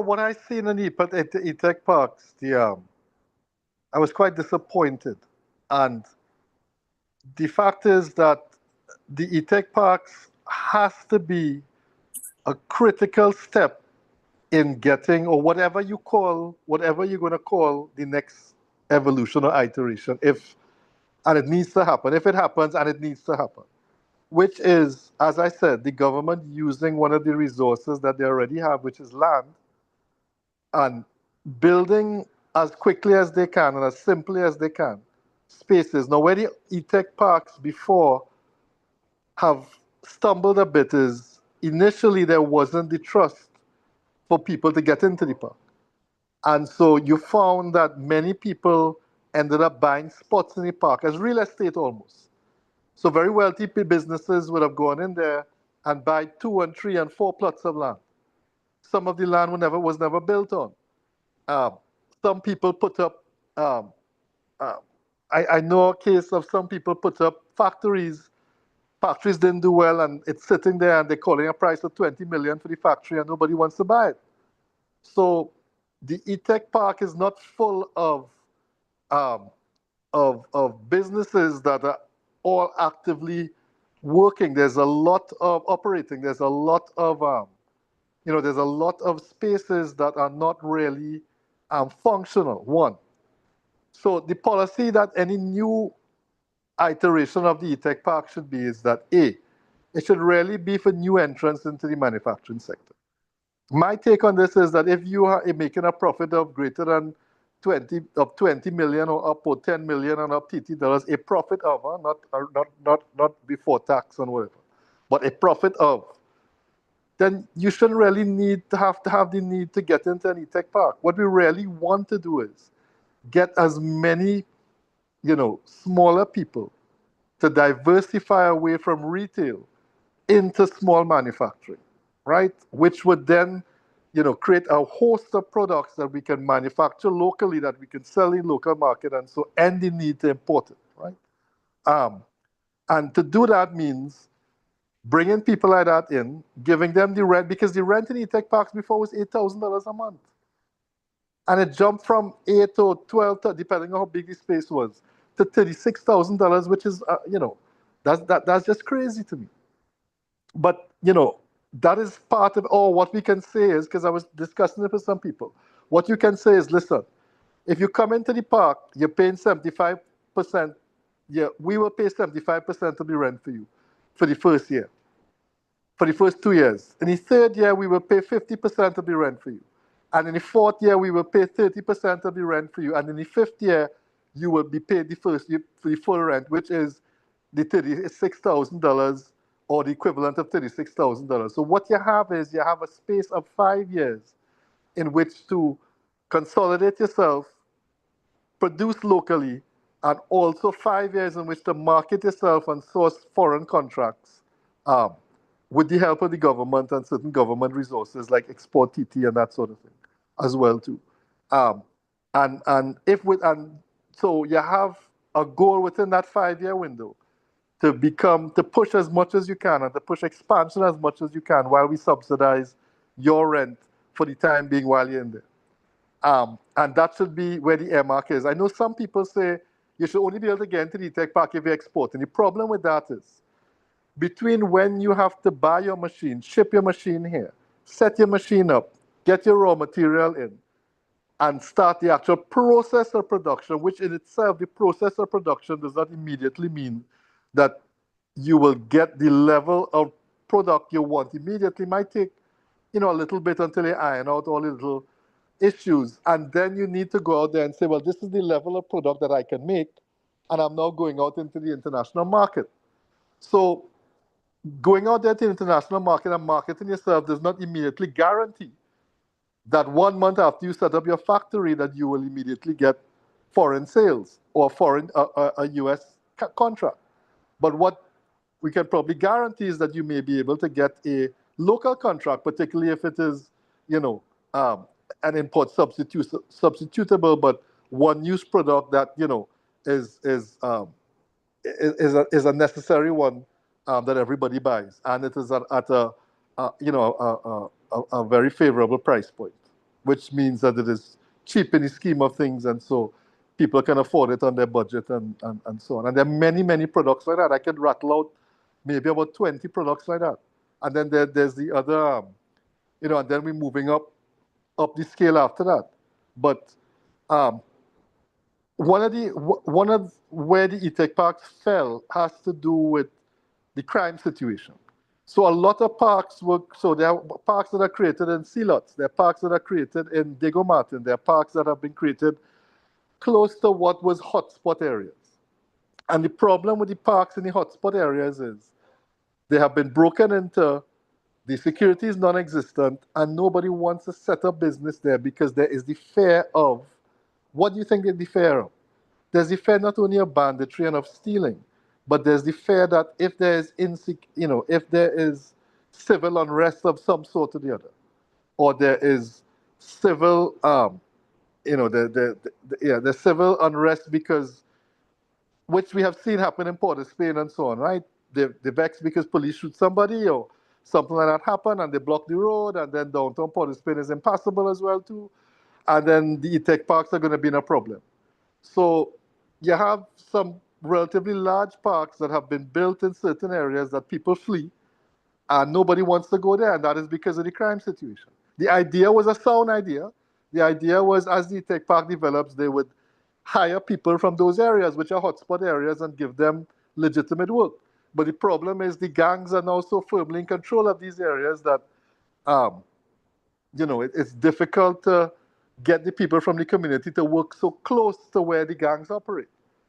what I've seen in the e-tech parks, I was quite disappointed. And the fact is that the e-tech parks has to be a critical step in getting, or whatever you're going to call the next evolution or iteration, and it needs to happen. If it happens, and it needs to happen, which is, as I said, the government using one of the resources that they already have, which is land, and building as quickly as they can and as simply as they can spaces. Now, where the e-tech parks before have stumbled a bit is initially there wasn't the trust for people to get into the park. And so you found that many people ended up buying spots in the park as real estate almost. So very wealthy businesses would have gone in there and buy 2 and 3 and 4 plots of land. Some of the land was never built on. Some people put up, um, I know a case of some people put up factories. Factories didn't do well, and it's sitting there, and they're calling a price of 20 million for the factory, and nobody wants to buy it. So the E-Tech Park is not full um, of businesses that are all actively working. There's a lot of operating. There's a lot of there's a lot of spaces that are not really functional. One. So the policy that any new iteration of the E-Tech Park should be is that A, it should really be for new entrants into the manufacturing sector. My take on this is that if you are making a profit of greater than 20 million or up or 10 million and up $30, a profit of, not before tax and whatever, but a profit of, then you shouldn't really need to have the need to get into an E-Tech Park. What we really want to do is get as many, smaller people to diversify away from retail into small manufacturing, right? Which would then, create a host of products that we can manufacture locally, that we can sell in local market, and so end the need to import it, right? And to do that means bringing people like that in, giving them the rent, because the rent in E-Tech Parks before was $8,000 a month. And it jumped from 8 or 12, depending on how big the space was, to $36,000, which is, that's just crazy to me. But, that is part of, what we can say is, because I was discussing it with some people, what you can say is, listen, if you come into the park, you're paying 75%, we will pay 75% of the rent for you for the first year, for the first 2 years. In the third year, we will pay 50% of the rent for you. And in the fourth year, we will pay 30% of the rent for you. And in the fifth year, you will be paid the first year for the full rent, which is the $36,000 or the equivalent of $36,000. So what you have is you have a space of 5 years in which to consolidate yourself, produce locally, and also 5 years in which to market yourself and source foreign contracts with the help of the government and certain government resources like Export TT and that sort of thing as well too. So you have a goal within that 5-year window to push as much as you can and to push expansion as much as you can while we subsidize your rent for the time being while you're in there. And that should be where the earmark is. I know some people say you should only be able to get into the E-Tech Park if you export. And the problem with that is between when you have to buy your machine, ship your machine here, set your machine up, get your raw material in, and start the actual process of production, which in itself, the process of production does not immediately mean that you will get the level of product you want immediately. It might take, a little bit until you iron out all the little issues. And then you need to go out there and say, well, this is the level of product that I can make, and I'm now going out into the international market. So going out there to the international market and marketing yourself does not immediately guarantee that 1 month after you set up your factory that you will immediately get foreign sales or a U.S. contract. But what we can probably guarantee is that you may be able to get a local contract, particularly if it is, an import substitutable, but one-use product that, is a necessary one that everybody buys, and it is at a very favorable price point, which means that it is cheap in the scheme of things, and so people can afford it on their budget and so on. And there are many, many products like that. I could rattle out maybe about 20 products like that. And then there's the other, and then we're moving up the scale after that. But one of where the E-Tech Parks fell has to do with the crime situation. So a lot of parks there are parks that are created in Sealots, there are parks that are created in Diego Martin, there are parks that have been created close to what was hotspot areas. And the problem with the parks in the hotspot areas is they have been broken into The security is non-existent, and nobody wants to set up business there because there is the fear of, what do you think is the fear of? There's the fear not only of banditry and of stealing, but there's the fear that if there is if there is civil unrest of some sort or the other, or there is civil the civil unrest because, which we have seen happen in Port of Spain and so on, right? They vex because police shoot somebody or something like that happen and they block the road, and then downtown Port of Spain is impassable as well too, and then the e-tech parks are going to be no problem. So you have some relatively large parks that have been built in certain areas that people flee, and nobody wants to go there, and that is because of the crime situation. The idea was a sound idea. The idea was, as the tech park develops, they would hire people from those areas, which are hotspot areas, and give them legitimate work. But the problem is the gangs are now so firmly in control of these areas that it's difficult to get the people from the community to work so close to where the gangs operate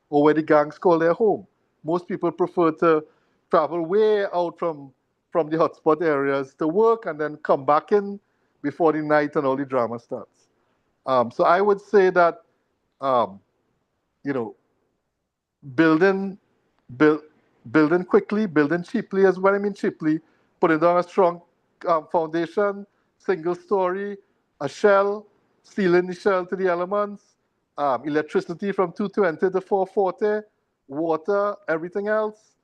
or where the gangs call their home. Most people prefer to travel way out from the hotspot areas to work and then come back in before the night and all the drama starts. So I would say that, you know, building, build, building quickly, building cheaply as well. I mean cheaply, putting down a strong foundation, single story, a shell, sealing the shell to the elements, electricity from 220 to 440, water, everything else.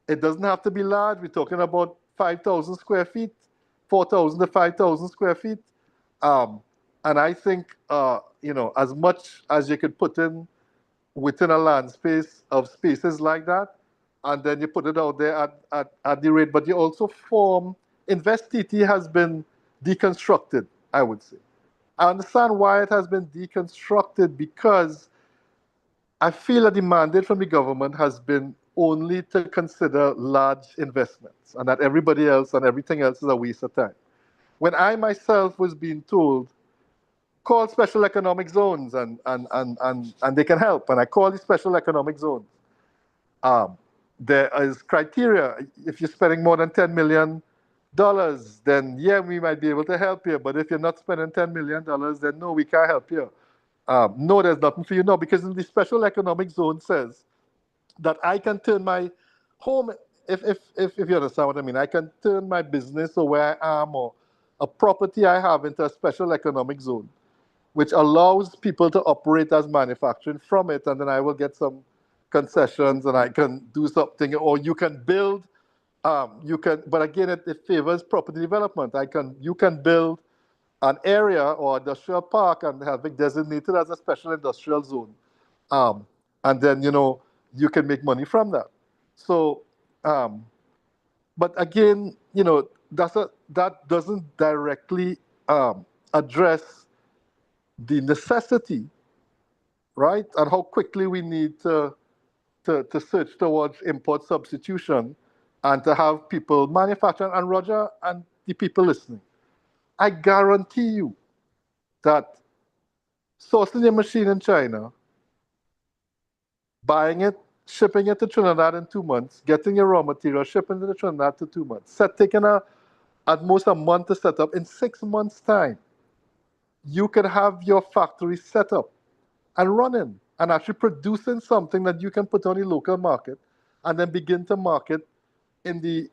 It doesn't have to be large. We're talking about 5,000 square feet, 4,000 to 5,000 square feet. And I think, as much as you could put in within a land space of spaces like that, and then you put it out there at the rate, but you also form, InvestTT has been deconstructed, I would say. I understand why it has been deconstructed, because I feel that the mandate from the government has been only to consider large investments, and that everybody else and everything else is a waste of time. When I myself was being told, call special economic zones and they can help, and I call the special economic zones. There is criteria. If you're spending more than $10 million, then yeah, we might be able to help you. But if you're not spending $10 million, then no, we can't help you. No, there's nothing for you. No, because in the special economic zone says that I can turn my home, if you understand what I mean, I can turn my business or where I am or a property I have into a special economic zone, which allows people to operate as manufacturing from it, and then I will get some concessions and I can do something, or you can build, but again, it favors property development. You can build an area or industrial park and have it designated as a special industrial zone. And then, you can make money from that. So, but again, that doesn't directly address the necessity, right? And how quickly we need to search towards import substitution and to have people manufacture. And Roger and the people listening, I guarantee you that sourcing a machine in China, buying it, shipping it to Trinidad in 2 months, getting your raw material, shipping it to Trinidad to 2 months, taking at most a month to set up. In 6 months' time, you can have your factory set up and running and actually producing something that you can put on the local market and then begin to market in the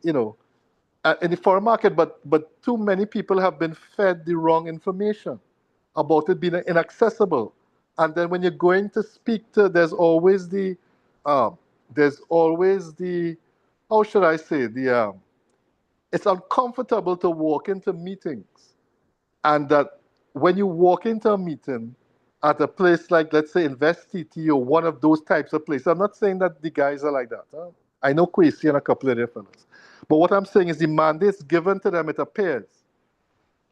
foreign market. But too many people have been fed the wrong information about it being inaccessible. And then when you're going to speak to, there's always the how should I say, it's uncomfortable to walk into meetings, and that when you walk into a meeting at a place like, let's say, InvestTT or one of those types of places, I'm not saying that the guys are like that. I know Kwesi and a couple of their fellows. But what I'm saying is the mandates given to them, it appears,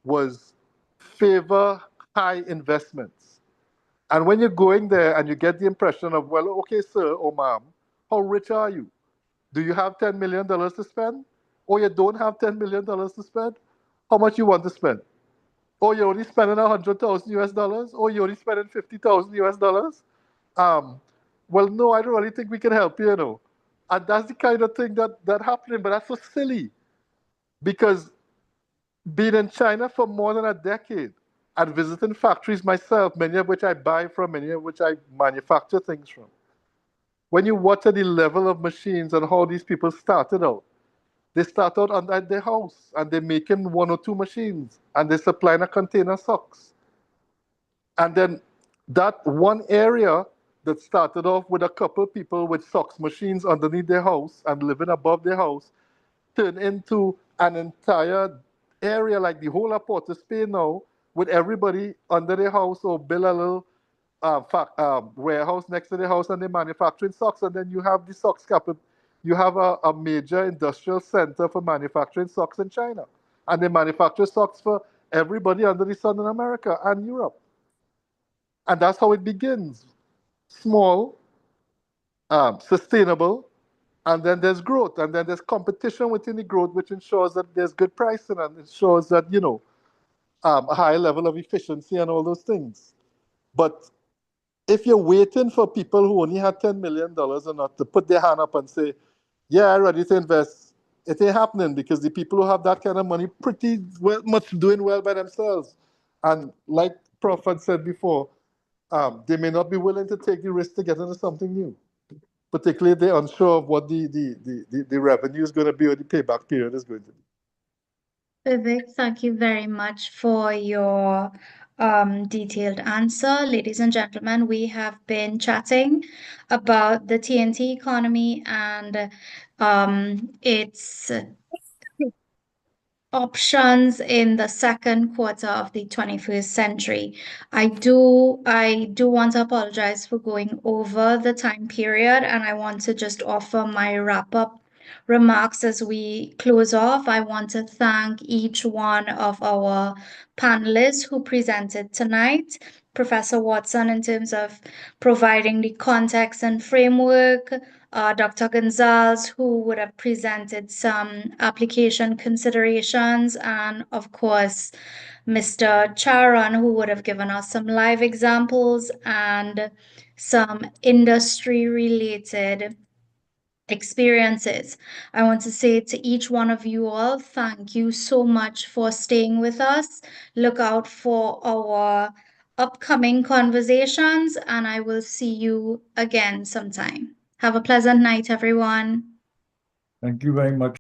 was favor high investments. And when you're going there and you get the impression of, well, okay, sir or ma'am, how rich are you? Do you have $10 million to spend? Or you don't have $10 million to spend? How much you want to spend? Or you're only spending 100,000 US dollars? Or you're only spending 50,000 US dollars? Well, no, I don't really think we can help you, And that's the kind of thing that happening, but that's so silly. because being in China for more than a decade and visiting factories myself, many of which I buy from, many of which I manufacture things from. When you watch at the level of machines and how these people started out, they start out under their house and they're making 1 or 2 machines and they're supplying a container of socks. And then that one area that started off with a couple of people with socks machines underneath their house and living above their house turned into an entire area like the whole of Port of Spain now, with everybody under their house or build a little warehouse next to their house and they're manufacturing socks. And then you have the socks capital. You have a major industrial center for manufacturing socks in China. And they manufacture socks for everybody under the sun in America and Europe. And that's how it begins. Small, sustainable, and then there's growth, and then there's competition within the growth, which ensures that there's good pricing and ensures that, a high level of efficiency and all those things. But if you're waiting for people who only had $10 million or not to put their hand up and say, yeah, I'm ready to invest, it ain't happening, because the people who have that kind of money pretty well, much doing well by themselves. And like Prof had said before, they may not be willing to take the risk to get into something new, particularly if they're unsure of what the revenue is going to be or the payback period is going to be. Vivek, thank you very much for your detailed answer. Ladies and gentlemen, we have been chatting about the TNT economy and its options in the second quarter of the 21st century. I do want to apologize for going over the time period, and I want to just offer my wrap-up remarks as we close off. I want to thank each one of our panelists who presented tonight. Professor Watson, in terms of providing the context and framework, Dr. Gonzalez, who would have presented some application considerations, and of course, Mr. Charan, who would have given us some live examples and some industry-related experiences. I want to say to each one of you all, thank you so much for staying with us. Look out for our upcoming conversations, and I will see you again sometime. Have a pleasant night, everyone. Thank you very much.